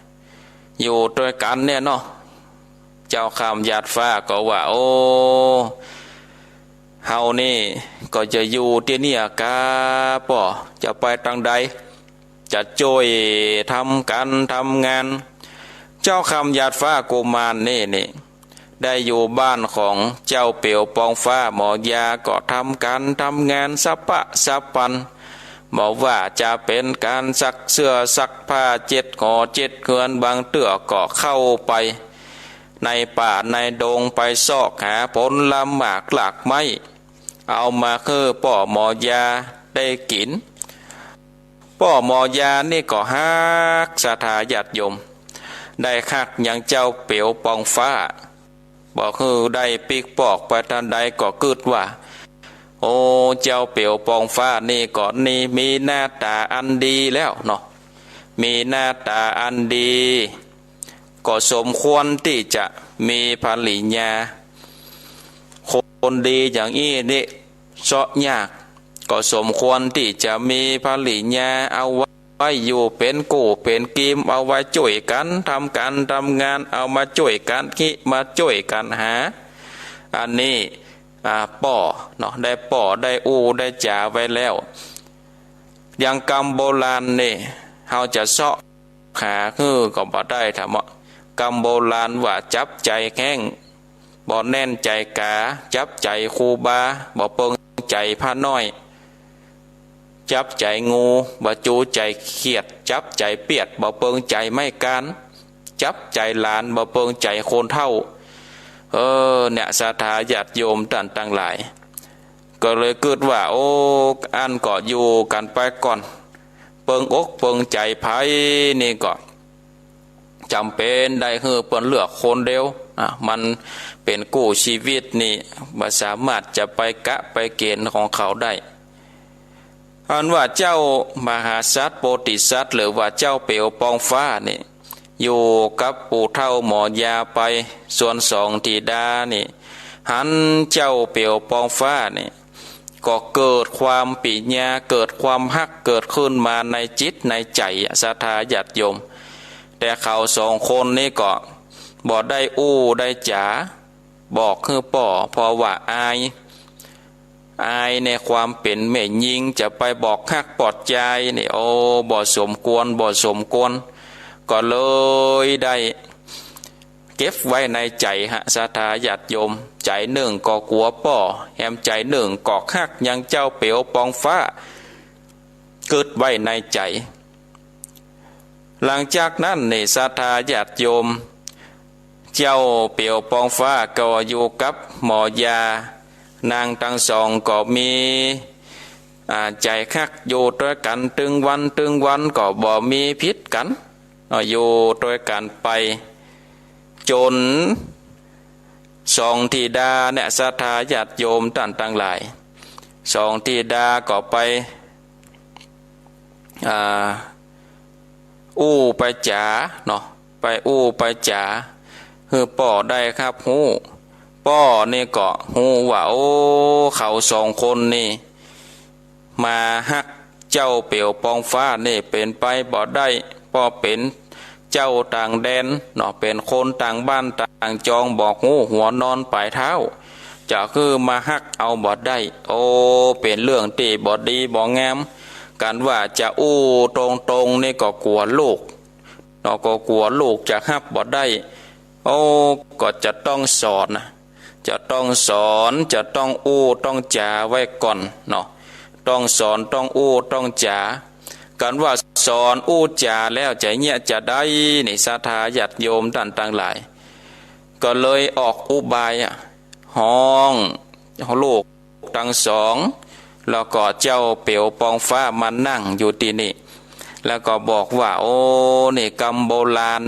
Speaker 1: อยู่ด้วยกันเนี่ยเนาะเจ้าคำหยาดฟ้าก็ว่าโอ้เฮานี่ก็จะอยู่ที่นี่กาป่อจะไปทางใดจะช่วยทำกันทำงานเจ้าคำหยาดฟ้ากุมารนี่ได้อยู่บ้านของเจ้าเปี่ยวปองฟ้าหมอยาก็ทำกันทำงานสับปะสับปันบอกว่าจะเป็นการซักเสื้อซักผ้า7 ห่อ 7 เคือนบางเตื้อก็เข้าไปในป่าในดงไปซอกหาผลละหมากหลากไม้เอามาคือป่อหมอยาได้กินป่อหมอยานี่ก็ฮักศรัทธาญาติโยมได้คักอย่างเจ้าเปี่ยวปองฟ้าบอกคือได้ปิกปอกไปทันใดก็กึดว่าโอ้เจ้าเปี่ยวปองฟ้านี่ก่อนนี่มีหน้าตาอันดีแล้วเนาะมีหน้าตาอันดีก็สมควรที่จะมีภริยาคนดีอย่างนี้นี่เสาะยากก็สมควรที่จะมีภริยาเอาไว้อยู่เป็นกู้เป็นกิมเอาไว้ช่วยกันทำการทำงานเอามาช่วยกันคิมาช่วยกันหาอันนี้ป่อเนาะได้ป่อได้อูได้จ่าไว้แล้วอย่างกรรมโบราณนี่เขาจะเสาะขาคือก็บ่ได้ทำกรรมโบราณว่าจับใจแข้งบ่แน่นใจกาจับใจครูบาบ่เปิงใจพระน้อยจับใจงูบ่จูใจเขียดจับใจเปียดบ่เปิงใจไม่การจับใจหลานบ่เปิงใจโคนเท่าเนี่ยศรัทธาญาติโยมต่างหลายก็เลยเกิดว่าโอ้อันก็อยู่กันไปก่อนเปิงอกเปิงใจไผนี่ก็จำเป็นได้คือเปิ่นเลือกคนเดียวมันเป็นกู้ชีวิตนี่บ่สามารถจะไปกะไปเกณฑ์ของเขาได้อันว่าเจ้ามหาสัตว์โพธิสัตว์หรือว่าเจ้าเปี่ยวปองฟ้านี่อยู่กับปู่เฒ่าหมอยาไปส่วน2 ธิดานี่หันเจ้าเปี่ยวปองฟ้านี่ก็เกิดความปิญญาเกิดความฮักเกิดขึ้นมาในจิตในใจศรัทธาญาติโยมแต่เขา2 คนนี่ก็บ่ได้อู้ได้จ๋าบอกคือป่อเพราะว่าอาย อายในความเป็นแม่ยิงจะไปบอกฮักปลอดใจนี่โอ้บ่สมควรบ่สมควรก็เลยได้เก็บไว้ในใจศรัทธาญาติโยมใจหนึ่งก็กลัวป่อแฮมใจหนึ่งก็ฮักยังเจ้าเปียวปองฟ้าเกิดไว้ในใจหลังจากนั้นในศรัทธาญาติโยมเจ้าเปียวปองฟ้าก็อยู่กับหมอยานางทั้งสองก็มีใจคักอยู่ด้วยกันตึงวันก็บ่มีพิษกันอยู่ด้วยกันไปจนสองธิดาเนี่ยศรัทธาญาติโยมท่านทั้งหลายสองธิดาก็ไปไปจ๋าเนาะไปไปจ๋าคือป่อได้ครับฮู้ป่อนี่ก็ฮู้ว่าโอ้เขาสองคนนี่มาฮักเจ้าเปียวปองฟ้านี่เป็นไปบ่ได้ป่อเป็นเจ้าต่างแดนเนาะเป็นคนต่างบ้านต่างจองบอกฮู้หัวนอนปลายเท้าจะคือมาฮักเอาบ่ได้โอ้เป็นเรื่องที่บ่ดีบ่งามกันว่าจะตรงนี่ก็กลัวลูกเนาะก็กลัวลูกจะฮับบ่ได้โอ้ก็จะต้องสอนจะต้องสอนจะต้องต้องจ่าไว้ก่อนเนาะต้องสอนต้องต้องจ่ากันว่าสอนจ่าแล้วใจเงียจะได้นี่ศรัทธาญาติโยมท่านทั้งหลายก็เลยออกอุบายห้องลูกทั้งสองแล้วก็เจ้าเปียวปองฟ้ามานั่งอยู่ที่นี่แล้วก็บอกว่าโอ้นี่กรรมโบราณ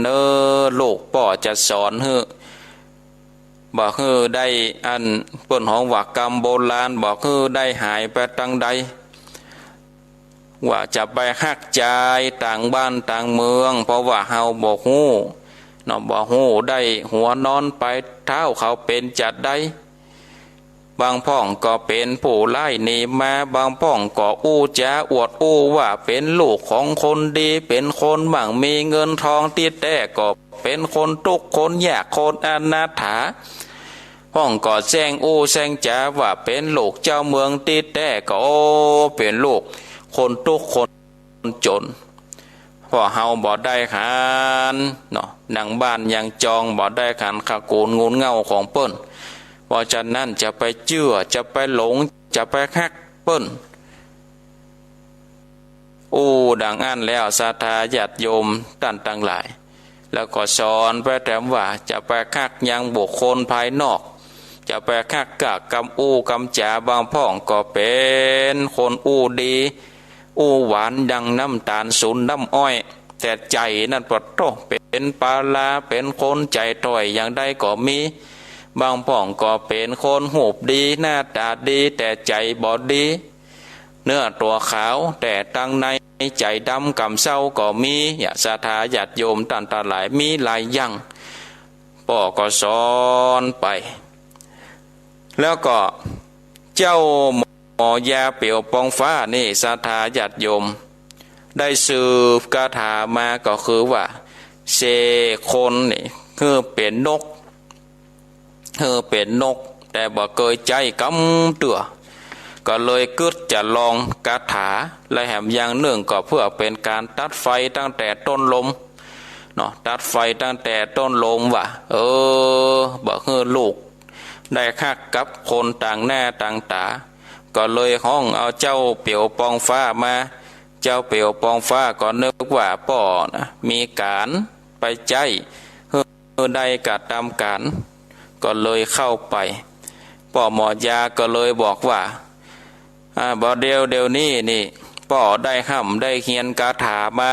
Speaker 1: ลูกป่อจะสอนบอกได้อันเปิ้นของว่ากรรมโบราณบอกได้หายไปตั้งใดว่าจะไปฮักใจต่างบ้านต่างเมืองเพราะว่าเฮาบอกฮู้เนาะบอกฮู้ได้หัวนอนไปเท้าเขาเป็นจัดได้บางพ่องก็เป็นผู้ไล่หนีมาบางพ่องก็จ้าอวดว่าเป็นลูกของคนดีเป็นคนบังมีเงินทองติดแต่ก็เป็นคนทุกข์คนยากคนอนาถาพ่องก็แซงแซงจ้าว่าเป็นลูกเจ้าเมืองติดแต่ก็เป็นลูกคนทุกข์คนจนพอเฮาบ่ได้ขันเนาะหนังบ้านยังจองบ่ได้ขันขะโกนงูเง่าของเปิ้นเพราะฉะนั้นจะไปเชื่อจะไปหลงจะไปฮักเปิ้นดังอันแล้วศรัทธาญาติโยมท่านทั้งหลายแล้วก็สอนไปแต่ว่าจะไปฮักยังบุคคลภายนอกจะไปฮักกะกำกำจ๋าบางพ่องก็เป็นคนดีหวานดังน้ำตาลสูนน้ำอ้อยแต่ใจนั่นปะโตเป็นปลาลาเป็นคนใจต่อยอย่างใดก็มีบางพ่องก็เป็นคนหูบดีหน้าตาดีแต่ใจบอดดีเนื้อตัวขาวแต่ตั้งในใจดำกำเศร้าก็มีอย่าศรัทธาญาติโยมตันตาหลายมีหลายอย่างป่อก็สอนไปแล้วก็เจ้าหมอยาเปียวปองฟ้านี่ศรัทธาญาติโยมได้สืบคาถามาก็คือว่าเสคนนี่คือเป็นนกเป็นนกแต่บ่เคยใจกำตัวก็เลยกึดจะลองคาถาและแถมอย่างหนึ่งก็เพื่อเป็นการตัดไฟตั้งแต่ต้นลมเนาะตัดไฟตั้งแต่ต้นลมว่าบ่ลูกได้คักกับคนต่างหน้าต่างตาก็เลยห้องเอาเจ้าเปียวปองฟ้ามาเจ้าเปียวปองฟ้าก็นึกว่าป่อนะมีการไปใจได้กระทำการก็เลยเข้าไปป่อหมอยาก็เลยบอกว่าบ่เดี๋ยวนี้นี่ป่อได้ห้ำได้เฮียนคาถามา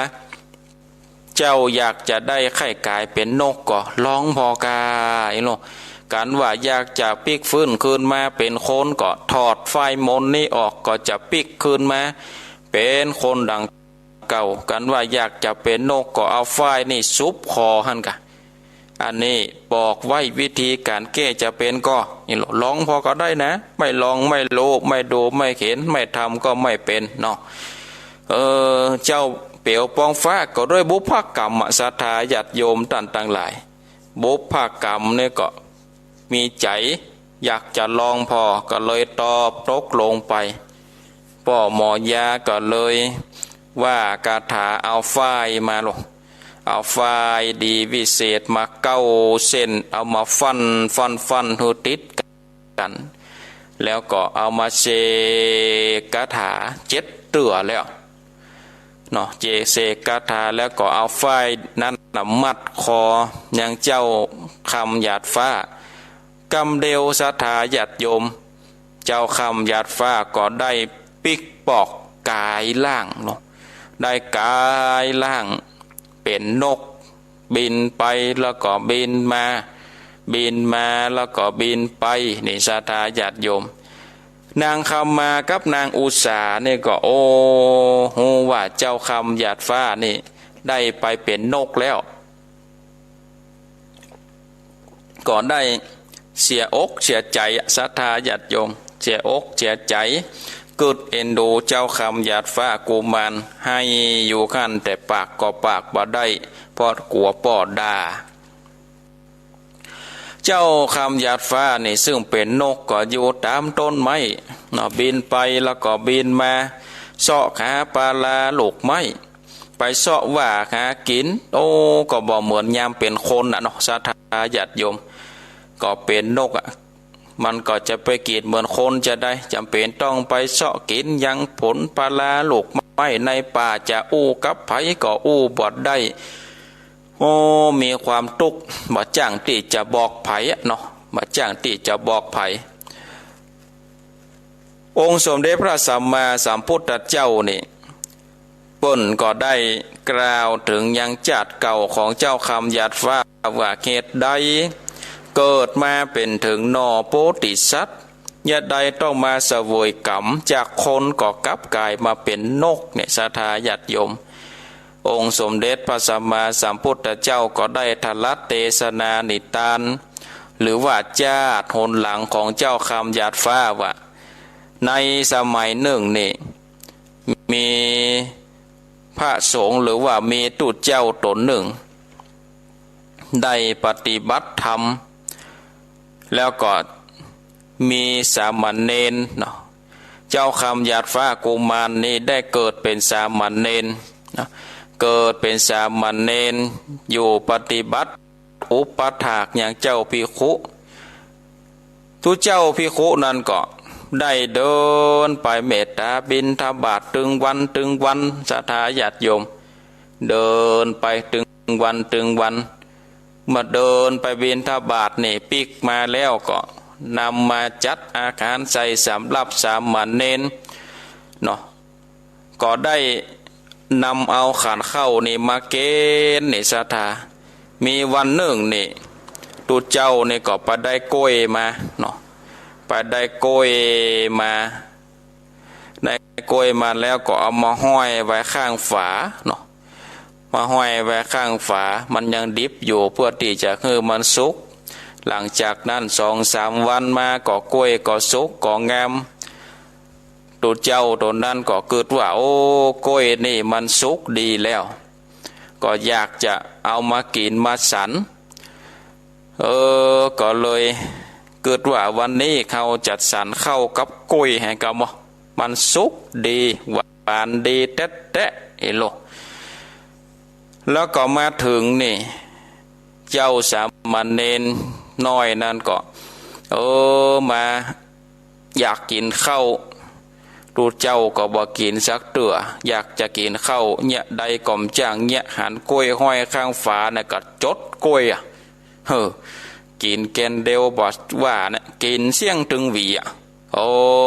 Speaker 1: เจ้าอยากจะได้ไข่กายเป็นนกก็ร้องพอกายโลกันว่าอยากจะปิกฟื้นคืนมาเป็นคนก็ถอดไฟมนนี่ออกก็จะปิกคืนมาเป็นคนดังเก่ากันว่าอยากจะเป็นนกก็เอาไฟนี่ซุบคอหันกะอันนี้บอกไว้วิธีการแก้จะเป็นก็นี่ลองพอก็ได้นะไม่ลองไม่รู้ไม่ดูไม่เห็นไม่ทำก็ไม่เป็นเนาะเจ้าเปียวปองฟ้าก็ด้วยบุพกรรมศรัทธาญาติโยมต่างหลายบุพกรรมเนี่ยก็มีใจ อยากจะลองพอก็เลยตอบตกลงไปพ่อหมอยาก็เลยว่าคาถาเอาฝ้ายมาลงเอาฝ้ายดีวิเศษมาเก้าเส้นเอามาฟันหูติดกันแล้วก็เอามาเสกคาถา7 เตือแล้วเนาะเสกคาถาแล้วก็เอาฝ้ายนั้นมัดคอยังเจ้าคำหยาดฟ้ากำเดียวสถาญาติโยมเจ้าคำหยาดฟ้าก็ได้ปิกปอกกายล่างเนาะได้กายล่างเป็นนกบินไปแล้วก็บินมาแล้วก็บินไปนี่สถาญาติโยมนางคำมากับนางอุษาเนี่ยก็โอ้โหว่าเจ้าคำหยาดฟ้านี่ได้ไปเป็นนกแล้วก็ได้เสียอกเสียใจศรัทธาญาติโยมเสียอกเสียใจเกิดเอ็นดูเจ้าคำหยาดฟ้ากุมารให้อยู่ขั้นแต่ปากก็ปากบ่ได้เพราะกลัวปอดด่าเจ้าคำหยาดฟ้านี่ซึ่งเป็นนกก็อยู่ตามต้นไม้เนาะบินไปแล้วก็บินมาเสาะหาปลาลาลูกไม้ไปเสาะว่าหากินโอ้ก็บ่เหมือนยามเป็นคนน่ะเนาะศรัทธาญาติโยมก็เป็นนกมันก็จะไปกินเหมือนคนจะได้จำเป็นต้องไปเสาะกินยังผลปลาลูกไม้ในป่าจะอู้กับไผก็อู้บอดได้โอ้มีความทุกข์บ่จ้างที่จะบอกไผเนาะบ่จ้างที่จะบอกไผองค์สมเด็จพระสัมมาสัมพุทธเจ้านี่เปิ้นก็ได้กล่าวถึงยังจาดเก่าของเจ้าคำหยาดฟ้าว่าเหตุใดเกิดมาเป็นถึงนอโพธิสัตว์ยะใดต้องมาเสวยกรรมจากคนก็กลับกลายมาเป็นนกเนี่ยศรัทธาญาติโยมองค์สมเด็จพระสัมมาสัมพุทธเจ้าก็ได้ทลัดเทศนานิทานหรือว่าญาติหนหลังของเจ้าคำหยาดฟ้าว่าในสมัยหนึ่งนี่มีพระสงฆ์หรือว่ามีตุเจ้าตนหนึ่งได้ปฏิบัติธรรมแล้วก็มีสามเณรเนาะเจ้าคำหยาดฟ้ากุมารนี่ได้เกิดเป็นสามเณรนะเกิดเป็นสามเณรอยู่ปฏิบัติอุปถากอย่างเจ้าภิกขุทุเจ้าภิกขุนั้นก็ได้เดินไปเมตตาบิณฑบาตตึงวันศรัทธาญาติโยมเดินไปตึงวันมาเดินไปบิณฑบาตนี่ปิกมาแล้วก็นำมาจัดอาหารใส่สำหรับสามเณรเนาะก็ได้นำเอาขันเข้านี่มาเกณฑ์นี่ศรัทธามีวันหนึ่งนี่ตุเจ้านี่ก็ไปได้กล้วยมาเนาะไปได้กล้วยมาได้กล้วยมาแล้วก็เอามาห้อยไว้ข้างฝาเนาะมาห้อยไว้ข้างฝามันยังดิบอยู่เพื่อที่จะให้มันสุกหลังจากนั้น2-3 วันมาก็กล้วยก็สุกก็งามตุเจ้าตัวนั้นก็เกิดว่าโอ้กล้วยนี่มันสุกดีแล้วก็อยากจะเอามากินมาสันก็เลยเกิดว่าวันนี้เขาจัดสรรเข้ากับกล้วยให้กับมันสุกดีหวานดีแต๊ะเอโลแล้วก็มาถึงนี่เจ้าสามเณรน้อยนั่นก็มาอยากกินข้าวตูเจ้าก็บอกกินสักเตืออยากจะกินข้าวเนี่ยใดก่อมจ้างเนี่ยหันกล้วยห้อยข้างฝาเนี่ยก็จดกล้วยกินแกนเดียวบอกว่าเนี่ยกินเสี่ยงถึงหวี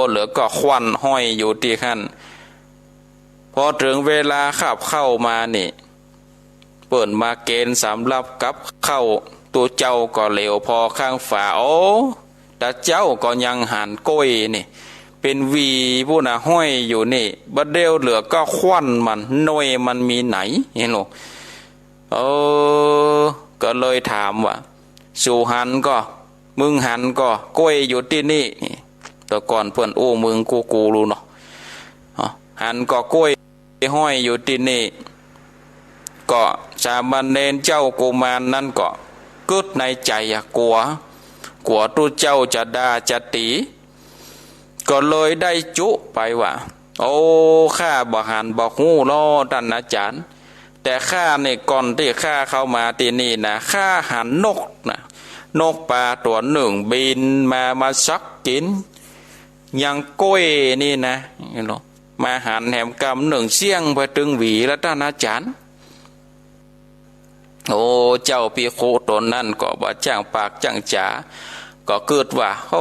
Speaker 1: เหลือก็ควันห้อยอยู่ที่ขั้นพอถึงเวลาขับเข้ามานี่เปิดมาเกณฑ์สำหรับกับเข้าตัวเจ้าก็เหลวพอข้างฝาแต่เจ้าก็ยังหันกล้วยนี่เป็นวีผู้น่ะห้อยอยู่นี่บัดเดียวเหลือก็ควันมันหน่วยมันมีไหนเห็นหรอก็เลยถามว่าสู่หันก็มึงหันก็กล้วยอยู่ที่นี่แต่ก่อนเพื่อนมึงกูรู้เนาะหันก็กล้วยห้อยอยู่ที่นี่ก็สามเณรเจ้ากุมารนั่นก็เกิดในใจกลัว กลัวตู้เจ้าจะด่าจะตีก็เลยได้จุไปว่าโอ้ข้าบ่หันบ่ฮู้ล้อท่านอาจารย์แต่ข้าเนี่ยก่อนที่ข้าเข้ามาที่นี่นะข้าหันนกนะนกปลาตัวหนึ่งบินมาซักกินยังก้อยนี่นะมาหันแหมกำหนึ่งเสี่ยงไปตึงหวีแล้วท่านอาจารย์โอ้เจ้าปีโคตนนั่นก็บ่จ้างปากจ้างจ๋าก็เกิดว่าโอ้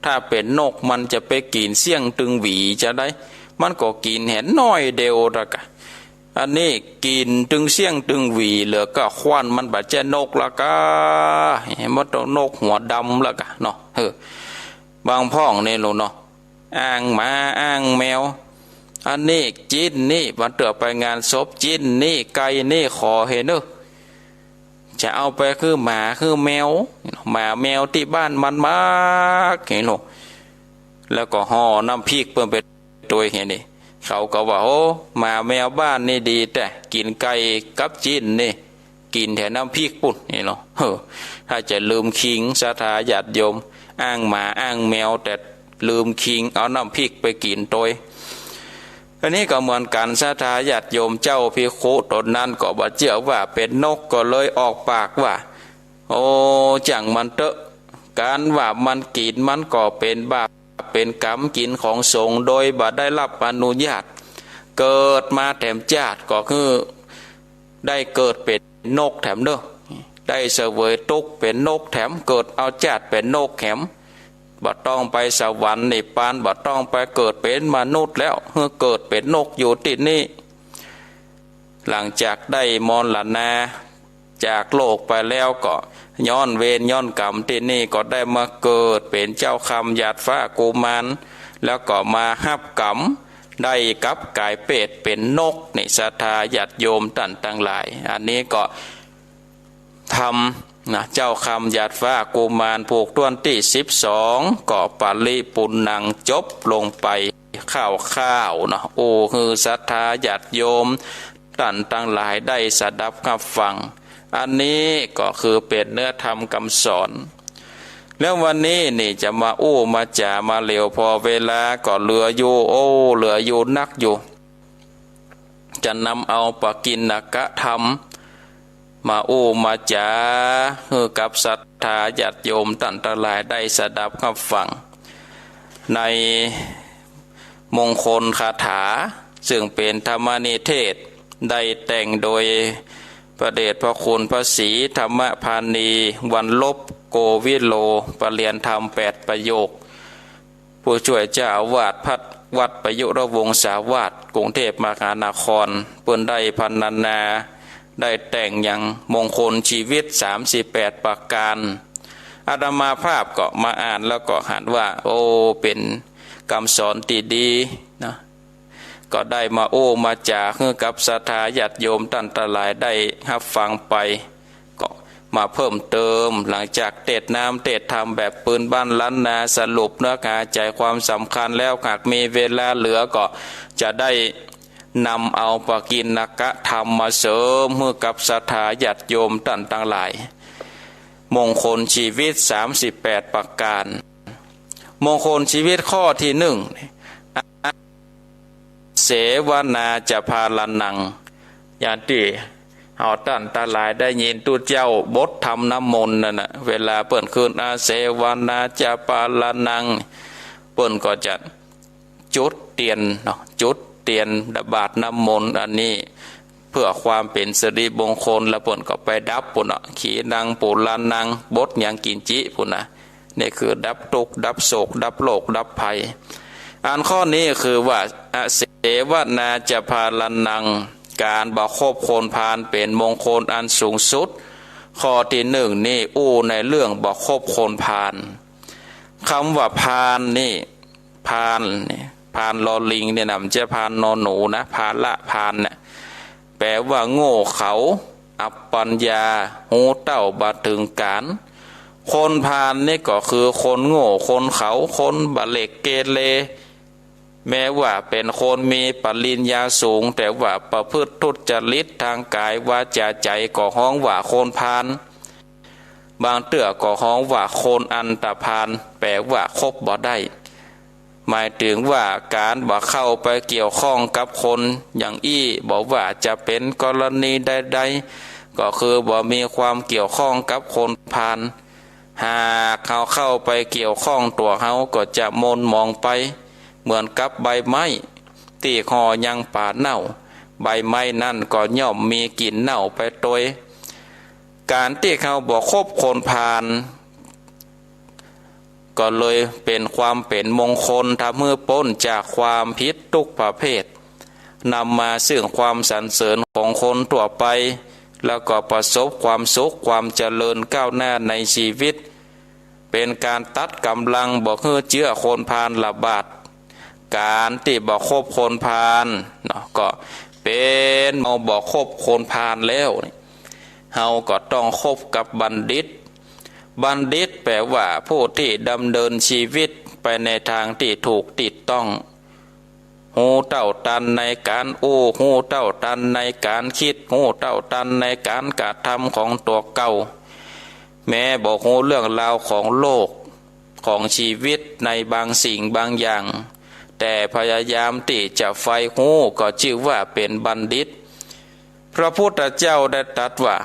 Speaker 1: ถ้าเป็นนกมันจะไปกินเสี่ยงตึงหวีจะได้มันก็กินเห็นน้อยเดียวละกะอันนี้กินตึงเสี่ยงตึงหวีเหลือก็ควันมันบาดเจ็บนกละกะมันต้องนกหัวดำละกะเนาะบางพ่องเนี่ยเนาะอ้างหมาอ้างแมวอันนี้จิ้นนี่มันเตือไปงานศพจิ้นนี่ไก่นี่ขอเห็นเนอะจะเอาไปคือหมาคือแมวหมาแมวที่บ้านมันมากเห็นหรอแล้วก็ห่อน้ำพริกเพิ่มไปตัวเห็นนี่เขาก็ว่าโอ้หมาแมวบ้านนี่ดีแต่กินไก่กับจิ้นนี่กินแถวน้ำพริกปุ่นนี่เนาะถ้าจะลืมคิงศรัทธาญาติโยมอ้างหมาอ้างแมวแต่ลืมคิงเอาน้ำพริกไปกินตัวอันนี้ก็เหมือนกันศรัทธาญาติโยมเจ้าภิกขุตนนั้นก็บ่เชื่อว่าเป็นนกก็เลยออกปากว่าโอ้จังมันเตอะการว่ามันกินมันก็เป็นบาปเป็นกรรมกินของสงฆ์โดยบ่ได้รับอนุญาตเกิดมาแถมจาดก็คือได้เกิดเป็นนกแถมเด้อได้เสวยตุกเป็นนกแถมเกิดเอาจาดเป็นนกแถมบ่ต้องไปสวรรค์นิพพานบ่ต้องไปเกิดเป็นมนุษย์แล้วเกิดเป็นนกอยู่ที่นี่หลังจากได้มรณาจากโลกไปแล้วก็ย้อนเวรย้อนกรรมที่นี่ก็ได้มาเกิดเป็นเจ้าคำหยาดฟ้ากุมารแล้วก็มาฮับกรรมได้กับกายเป็ดเป็นนกในศรัทธาญาติโยมท่านทั้งหลายอันนี้ก็ทำนะเจ้าคำหยาดฟ้ากุมารผูกต้วนที่12ก็ปาลิปุณนังจบลงไปข้าวนะโอ้คือศรัทธาญาติโยมท่านทั้งหลายได้สดับรับฟังอันนี้ก็คือเป็นเนื้อธรรมคำสอนแล้ววันนี้นี่จะมามาจ่ามาเหลวพอเวลาก็เหลืออยู่เหลืออยู่นักอยู่จะนำเอาปกิณกะธรรมมามาจ่ากับศรัทธาญาติโยมท่านทั้งหลายได้สดับรับฟังในมงคลคาถาซึ่งเป็นธรรมนิเทศได้แต่งโดยพระเดชพระคุณพระศรีธรรมพานีวันลบโกวิโลปรเรียนธรรม8ประโยคผู้ช่วยเจ้าอาวาสวัดประยุรวงศาวาสกรุงเทพมหานครเปิ้นได้พรรณนาได้แต่งอย่างมงคลชีวิต38ประการอาตมาภาพก็มาอ่านแล้วก็หันว่าเป็นคำสอนที่ดีนะก็ได้มามาจากกับศรัทธาญาติโยมท่านทั้งหลายได้รับฟังไปก็มาเพิ่มเติมหลังจากเทศน้ำเทศธรรมแบบปืนบ้านล้านนาสรุปเนื้อหาใจความสำคัญแล้วหากมีเวลาเหลือก็จะได้นำเอาปกิณกะธรรมมาเสริมเมื่อกับศรัทธาญาติโยมท่านทั้งหลายมงคลชีวิต38ประการมงคลชีวิตข้อที่1เสวนาจะพาลนังอย่างที่เอาท่านทั้งหลายได้ยินตุเจ้าบททำน้ำมนต์นั่นนะเวลาเปิ่นคืนอาเสวนาจะพาลนังเปิ่นก็จะจุดเตียนเนาะจุดเตียนบาดน้ำมนต์อันนี้เพื่อความเป็นสิริมงคลแล้วเปิ่นก็ไปดับปุ่นขีนังปุลานังบทอย่างกินจิปุ่นนะนี่คือดับทุกข์ดับโศกดับโลกดับภัยอันข้อนี้คือว่าเสวนาจะพาลนังการบ่คบโคนพานเป็นมงคลอันสูงสุดข้อที่1นี่ในเรื่องบ่คบโคนพานคำว่าพานนี่พานนี่พานลอลิงเนี่ยนะมันจะพานนอนหนูนะพานละพานเนี่ยแปลว่าโง่เขาอัปปัญญาหูเต้าบาถึงการคนพานนี่ก็คือคนโง่คนเขาคนบาเล็กเกเรแม้ว่าเป็นคนมีปริญญาสูงแต่ว่าประพฤติทุจริตทางกายวาจาใจก็ฮ้องว่าคนพาน บางเตื้อก็ฮ้องว่าโคนอันตพาลแปลว่าคบบ่ได้หมายถึงว่าการบ่เข้าไปเกี่ยวข้องกับคนอย่างอี้บอกว่าจะเป็นกรณีใดๆก็คือบ่มีความเกี่ยวข้องกับคนพาลหากเขาเข้าไปเกี่ยวข้องตัวเขาก็จะมนมองไปเหมือนกับใบไม้ที่ห่อยังป่าเน่าใบไม้นั่นก็ย่อมมีกลิ่นเน่าไปโดยการที่เขาบอกคบคนพาลก็เลยเป็นความเป็นมงคลทำให้พ้นจากความผิดทุกประเภทนำมาซึ่งความสรรเสริญของคนทั่วไปแล้วก็ประสบความสุขความเจริญก้าวหน้าในชีวิตเป็นการตัดกำลังบอกให้เจื้อคนพาลระบาดการที่บอกคบคนพาลเนาะก็เป็นเอาบอกคบคนพาลแล้วเฮาก็ต้องคบกับบัณฑิตบัณฑิตแปลว่าผู้ที่ดำเนินชีวิตไปในทางที่ถูกติดต้องหูเต้าตันในการหูเต้าตันในการคิดหูเต้าตันในการกระทำของตัวเก่าแม้บอกหูเรื่องราวของโลกของชีวิตในบางสิ่งบางอย่างแต่พยายามที่จะไฟหูก็ชื่อว่าเป็นบัณฑิตพระพุทธเจ้าได้ตรัสว่า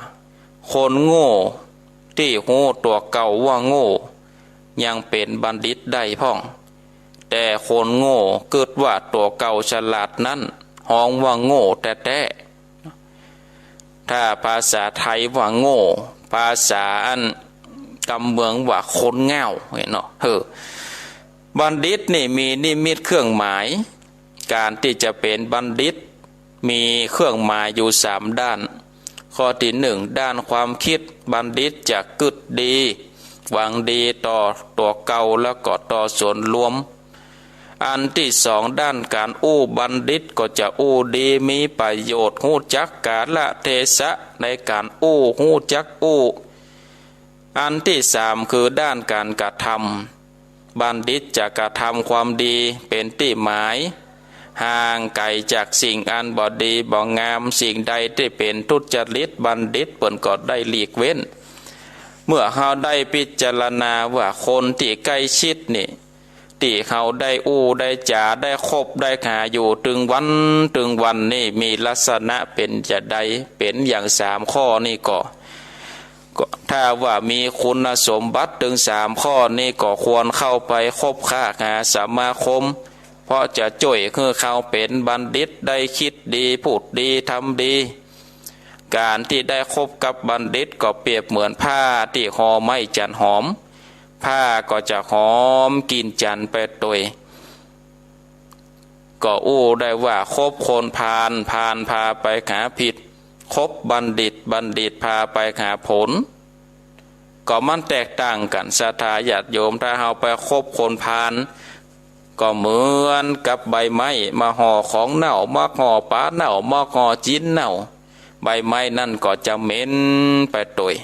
Speaker 1: คนโง่ที่หูตัวเก่าว่าโง่ยังเป็นบัณฑิตได้พ่องแต่คนโง่เกิดว่าตัวเก่าฉลาดนั้นห้องว่าโง่แต่ถ้าภาษาไทยว่าโง่ภาษาอันกำเมืองว่าคนเง่าเห็นเนาะบัณฑิตนี่มีนิมิตเครื่องหมายการที่จะเป็นบัณฑิตมีเครื่องหมายอยู่3ด้านข้อที่1ด้านความคิดบัณฑิตจะกึศดีหวังดีต่อตัวเก่าแล้วก็ต่อส่วนรวมอันที่2ด้านการบัณฑิตก็จะดีมีประโยชน์ฮู้จักกาลเทศะในการฮู้จักอันที่3คือด้านการกระทำบัณฑิตจะกระทำความดีเป็นที่หมายห่างไกลจากสิ่งอันบ่ดีบ่งามสิ่งใดที่เป็นทุจริตบัณฑิตเปิ้นก็ได้หลีกเว้นเมื่อเฮาได้พิจารณาว่าคนที่ใกล้ชิดนี่ที่เขาได้ได้จ่าได้คบได้หาอยู่ถึงวันนี่มีลักษณะเป็นจะใดเป็นอย่าง3ข้อนี่ก็ถ้าว่ามีคุณสมบัติถึง3ข้อนี่ก็ควรเข้าไปคบค้าหาสมาคมเพราะจะช่วยให้เขาเป็นบัณฑิตได้คิดดีพูดดีทำดีการที่ได้คบกับบัณฑิตก็เปรียบเหมือนผ้าที่ห่อไม้จันหอมผ้าก็จะหอมกลิ่นจันไปโดยก็ได้ว่าคบคนพาลพาไปหาผิดคบบัณฑิตพาไปหาผลก็มันแตกต่างกันศรัทธาญาติโยมถ้าเราไปคบคนพาลก็เหมือนกับใบไม้มาห่อของเน่ามาห่อปลาเน่ามาห่อจิ้นเน่าใบไม้นั่นก็จะเหม็นไปโดย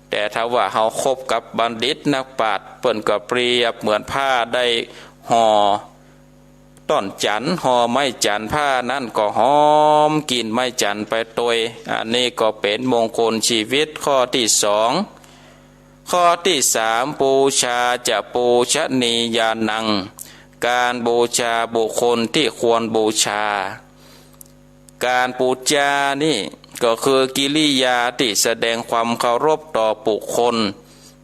Speaker 1: แต่ถ้าว่าเราคบกับบัณฑิตนักปราชญ์เปิ้นก็เปรียบเหมือนผ้าได้ห่อต้นจันห่อไม้จันผ้านั่นก็หอมกลิ่นไม้จันไปโดยอันนี้ก็เป็นมงคลชีวิตข้อที่2ข้อที่3บูชาจะปูชนียานังการบูชาบุคคลที่ควรบูชาการบูชานี่ก็คือกิริยาที่แสดงความเคารพต่อบุคคล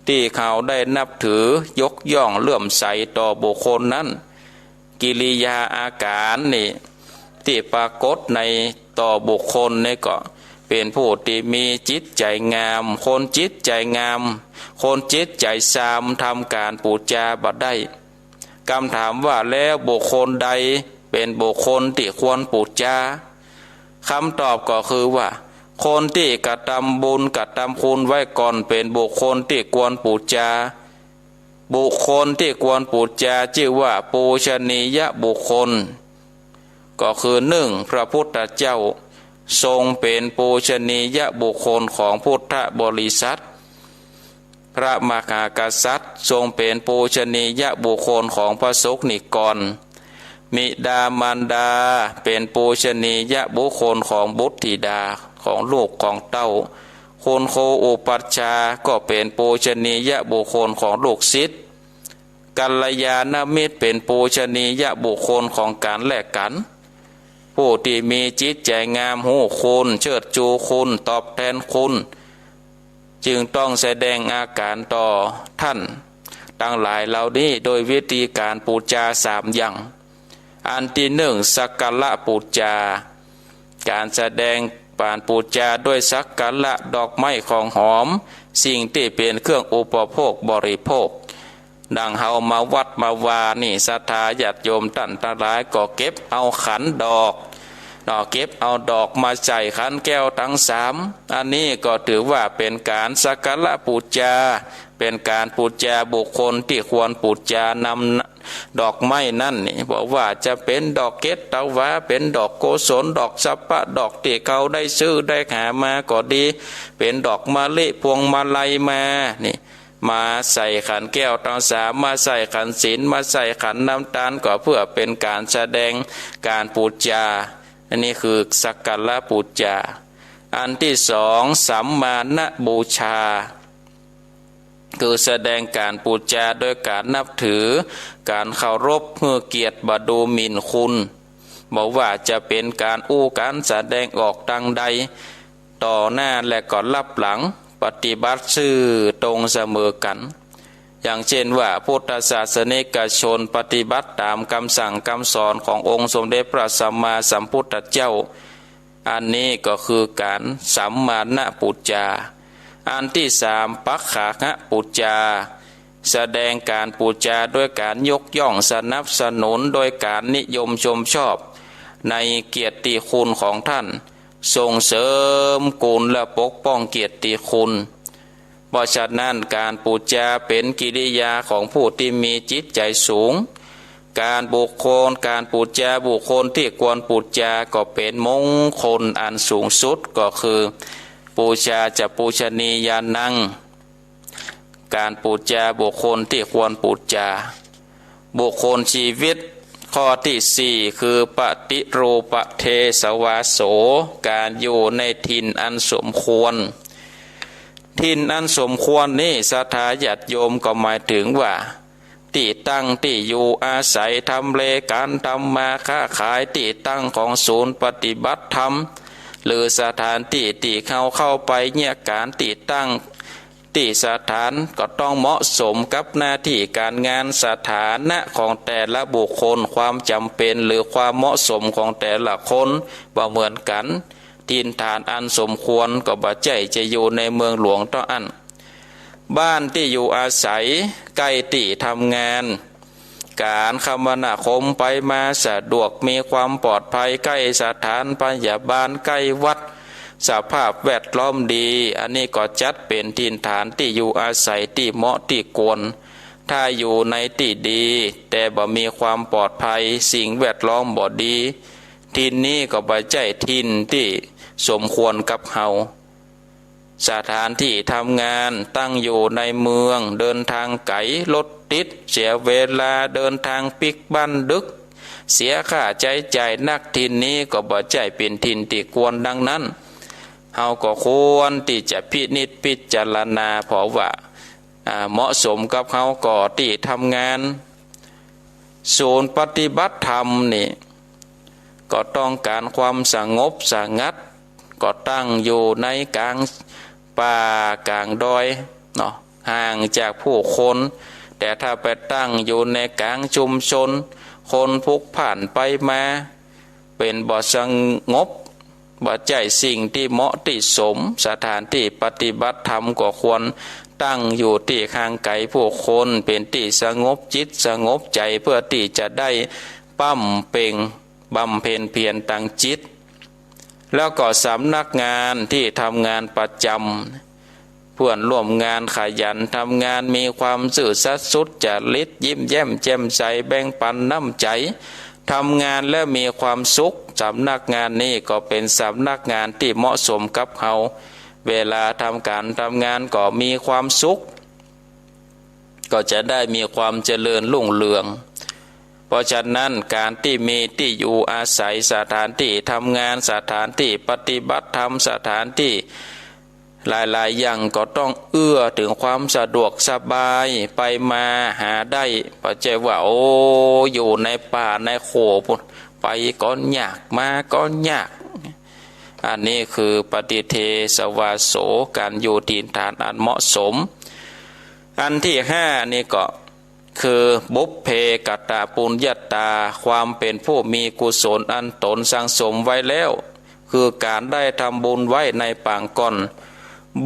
Speaker 1: ที่เขาได้นับถือยกย่องเลื่อมใสต่อบุคคลนั้นกิริยาอาการนี่ที่ปรากฏในต่อบุคคลนี่ก็เป็นผู้ที่มีจิตใจงามคนจิตใจงามคนจิตใจซามทำการบูชาบ่ได้คำถามว่าแล้วบุคคลใดเป็นบุคคลที่ควรบูชาคำตอบก็คือว่าคนที่กระทำบุญกระทำคุณไว้ก่อนเป็นบุคคลที่ควรบูชาบุคคลที่ควรบูชาชื่อว่าปูชนียบุคคลก็คือ1พระพุทธเจ้าทรงเป็นปูชนียบุคคลของพุทธบริษัทพระมหากษัตริย์ทรงเป็นปูชนียบุคคลของพระสงฆ์นิกรมิดามารดาเป็นปูชนียบุคคลของบุตรธิดาของลูกของเต้าค คุณโคอุปัชฌาย์ก็เป็นปูชนียบุคคลของลูกศิษย์กัลยาณมิตรเป็นปูชนียบุคคลของการแลกกันผู้ที่มีจิตใจงามหูคุณเชิดชูคุณตอบแทนคุณจึงต้องแสดงอาการต่อท่านทั้งหลายเหล่านี้โดยวิธีการปูจา3 อย่างอันที่หนึ่งสักการะปูจาการแสดงปานปูจาด้วยสักการะดอกไม้ของหอมสิ่งที่เป็นเครื่องอุปโภคบริโภคดังเฮามาวัดมาวานี่ศรัทธาญาติโยมท่านทั้งหลายก็เก็บเอาขันดอกเก็บเอาดอกมาใส่ขันแก้วทั้ง3อันนี้ก็ถือว่าเป็นการสักการะปูจาเป็นการปูจาบุคคลที่ควรปูจานำดอกไม้นั่นนี่บอกว่าจะเป็นดอกเกตตาวาเป็นดอกโกศลดอกสัปปะดอกที่เขาได้ซื้อได้หามาก็ดีเป็นดอกมะลิพวงมาลัยมานี่มาใส่ขันแก้วทั้ง3มาใส่ขันศีลมาใส่ขันน้ำตาลก็เพื่อเป็นการแสดงการปูจาอันนี้คือสักการะปูจาอันที่2สัมมาณบูชาคือแสดงการปูจาโดยการนับถือการเคารพเพื่อเกียรติบดูหมิ่นคุณบอกว่าจะเป็นการการแสดงออกทางใดต่อหน้าและก็รับหลังปฏิบัติซื่อตรงเสมอกันอย่างเช่นว่าพุทธศาสนิกชนปฏิบัติตามคำสั่งคำสอนขององค์สมเด็จพระสัมมาสัมพุทธเจ้าอันนี้ก็คือการสัมมาณปุจจาอันที่3ปักขะปุจจาแสดงการปูจาด้วยการยกย่องสนับสนุนโดยการนิยมชมชอบในเกียรติคุณของท่านส่งเสริมกุลและปกป้องเกียรติคุณเพราะฉะนั้นการปูจาเป็นกิริยาของผู้ที่มีจิตใจสูงการบุคคลการปูจาบุคคลที่ควรปูจาก็เป็นมงคลอันสูงสุดก็คือปูชาจะปูชนียานังการปูจาบุคคลที่ควรปูจาบุคคลชีวิตข้อที่4คือปฏิรูปเทสวาโสการอยู่ในถิ่นอันสมควรถิ่นอันสมควรนี่ศรัทธาญาติโยมก็หมายถึงว่าที่ตั้งที่อยู่อาศัยทำเลการทำมาค้าขายที่ตั้งของศูนย์ปฏิบัติธรรมหรือสถานที่ที่เข้าไปเนี่ยการที่ตั้งที่สถานก็ต้องเหมาะสมกับหน้าที่การงานสถานะของแต่ละบุคคลความจำเป็นหรือความเหมาะสมของแต่ละคนบ่เหมือนกันถิ่นฐานอันสมควรก็บ่ใจจะอยู่ในเมืองหลวงต่ออันบ้านที่อยู่อาศัยใกล้ที่ทำงานการคมนาคมไปมาสะดวกมีความปลอดภัยใกล้สถานพยาบาลใกล้วัดสภาพแวดล้อมดีอันนี้ก็จัดเป็นถิ่นฐานที่อยู่อาศัยที่เหมาะที่ควรถ้าอยู่ในที่ดีแต่บ่มีความปลอดภัยสิ่งแวดล้อมบ่ดีถิ่นนี้ก็บ่ใช่ถิ่นที่สมควรกับเฮาสถานที่ทำงานตั้งอยู่ในเมืองเดินทางไกลรถติดเสียเวลาเดินทางปิกบันดึกเสียค่าใช้จ่ายนักถิ่นนี้ก็บ่ใช่เป็นถิ่นที่ควรดังนั้นเฮาก็ควรที่จะพินิจพิจารณาเพราะว่าเหมาะสมกับเฮาก็ที่ทำงานศูนย์ปฏิบัติธรรมนี่ก็ต้องการความสงบสงัดก็ตั้งอยู่ในกลางป่ากลางดอยเนาะห่างจากผู้คนแต่ถ้าไปตั้งอยู่ในกลางชุมชนคนพลุกผ่านไปมาเป็นบ่สงบบ่ใจสิ่งที่เหมาะที่สมสถานที่ปฏิบัติธรรมก็ควรตั้งอยู่ที่ห่างไกลผู้คนเป็นที่สงบจิตสงบใจเพื่อที่จะได้ปั้มเป่งบำเพ็ญเพียรตั้งจิตแล้วก็สำนักงานที่ทำงานประจำเพื่อนร่วมงานขยันทำงานมีความซื่อสัตย์สุจริตยิ้มแย้มแจ่มใสแบ่งปันน้ำใจทำงานและมีความสุขสำนักงานนี้ก็เป็นสำนักงานที่เหมาะสมกับเฮาเวลาทำการทำงานก็มีความสุขก็จะได้มีความเจริญรุ่งเรืองเพราะฉะนั้นการที่มีที่อยู่อาศัยสถานที่ทำงานสถานที่ปฏิบัติธรรมสถานที่ หลายๆอย่างก็ต้องเอื้อถึงความสะดวกสบายไปมาหาได้ปัจจัยว่าโอ้อยู่ในป่าในโขพุ่นไปก็ยากมาก็ยากอันนี้คือปฏิเทสวาโสการอยู่ถิ่นฐานอันเหมาะสมอันที่ห้านี่ก็คือบุพเพกตปุญญาตาความเป็นผู้มีกุศลอันตนสังสมไว้แล้วคือการได้ทำบุญไว้ในปางก่อน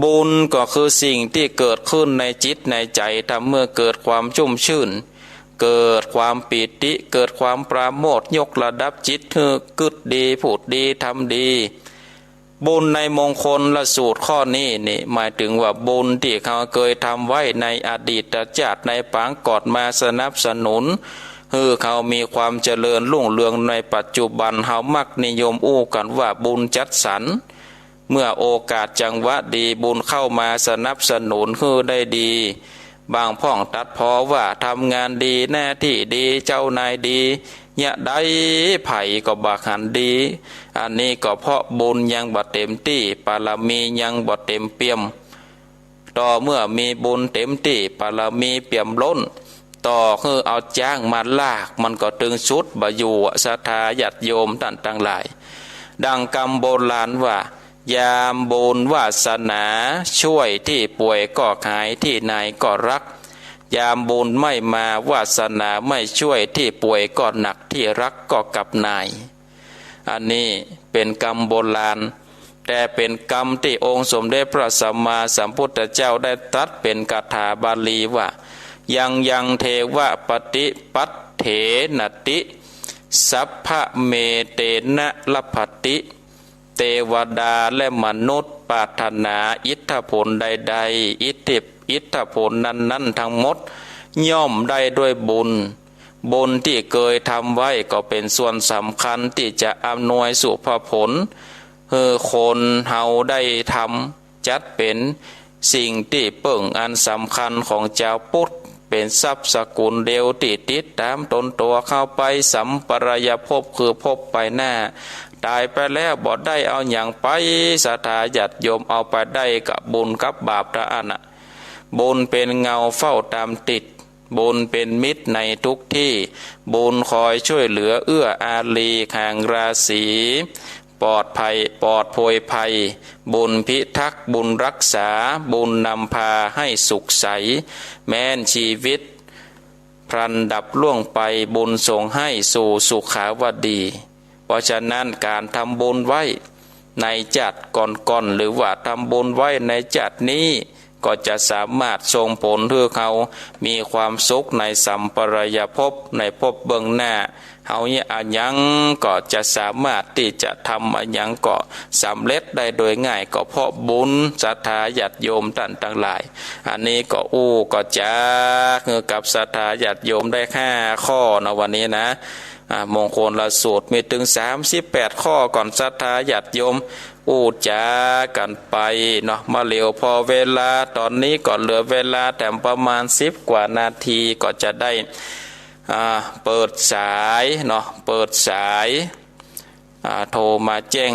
Speaker 1: บุญก็คือสิ่งที่เกิดขึ้นในจิตในใจทำเมื่อเกิดความชุ่มชื่นเกิดความปิติเกิดความปราโมทย์ยกระดับจิตคือกึศดีพูดดีทำดีบุญในมงคลละสูตรข้อนี้นี่หมายถึงว่าบุญที่เขาเคยทำไว้ในอดีตชาติในปางก่อนมาสนับสนุนเขามีความเจริญรุ่งเรืองในปัจจุบันเขามักนิยมอู้กันว่าบุญจัดสรรเมื่อโอกาสจังหวะดีบุญเข้ามาสนับสนุนได้ดีบางพ่องตัดพอว่าทำงานดีหน้าที่ดีเจ้านายดีเนี่ยได้ไผ่ก็บักหันดีอันนี้ก็เพราะบุญยังบ่เต็มที่บารมียังบ่เต็มเปี่ยมต่อเมื่อมีบุญเต็มที่บารมีเปี่ยมล้นต่อคือเอาจ้างมาลากมันก็ตึงชุดบ่อยู่ศรัทธาญาติโยมท่านทั้งหลายดังคำโบราณว่ายามบุญวาสนาช่วยที่ป่วยก็หายที่ไหนก็รักยามบุญไม่มาวาสนาไม่ช่วยที่ป่วยก็หนักที่รักก็กลับนายอันนี้เป็นกรรมโบราณแต่เป็นกรรมที่องค์สมเด็จพระสัมมาสัมพุทธเจ้าได้ตรัสเป็นคาถาบาลีว่ายังเทวะปฏิปัตเถนติสัพพะเมเตนะลัพพติเทวดาและมนุษย์ปรารถนาอิทธิผลใดๆอิทธิผลนั้นทั้งหมดย่อมได้ด้วยบุญที่เคยทำไว้ก็เป็นส่วนสำคัญที่จะอำนวยสุภผลคนเฮาได้ทำจัดเป็นสิ่งที่เปิ่งอันสำคัญของเจ้าพุทธเป็นทรัพย์สกุลเดียวที่ติดตามตนตัวเข้าไปสัมปรายภพคือภพไปหน้าตายไปแล้วบ่ได้เอาอย่างไปศรัทธาญาติโยมเอาไปได้กับบุญกับบาปท่านน่ะบุญเป็นเงาเฝ้าตามติดบุญเป็นมิตรในทุกที่บุญคอยช่วยเหลือเอื้ออารีห่างราศีปลอดภัยปลอดโภยภัยบุญพิทักษ์บุญรักษาบุญนำพาให้สุขใสแม้นชีวิตพลันดับล่วงไปบุญส่งให้สู่สุขาวดีเพราะฉะนั้นการทำบุญไว้ในจัดก่อนหรือว่าทำบุญไว้ในจัดนี้ก็จะสามารถส่งผลให้เขามีความสุขในสัมปรายภพในภพเบื้องหน้าเขาเนี่ยอันยังก็จะสามารถที่จะทำอันยังก็สำเร็จได้โดยง่ายก็เพราะบุญศรัทธาญาติโยมท่านทั้งหลายอันนี้ก็ก็จะกับศรัทธาญาติโยมได้5 ข้อนะวันนี้นะมงคลละสูตรมีถึง38 ข้อก่อนศรัทธาญาติโยมจากันไปเนาะมาเร็วพอเวลาตอนนี้ก็เหลือเวลาแต่ประมาณ10 กว่านาทีก็จะได้เปิดสายเนาะเปิดสายโทรมาแจ้ง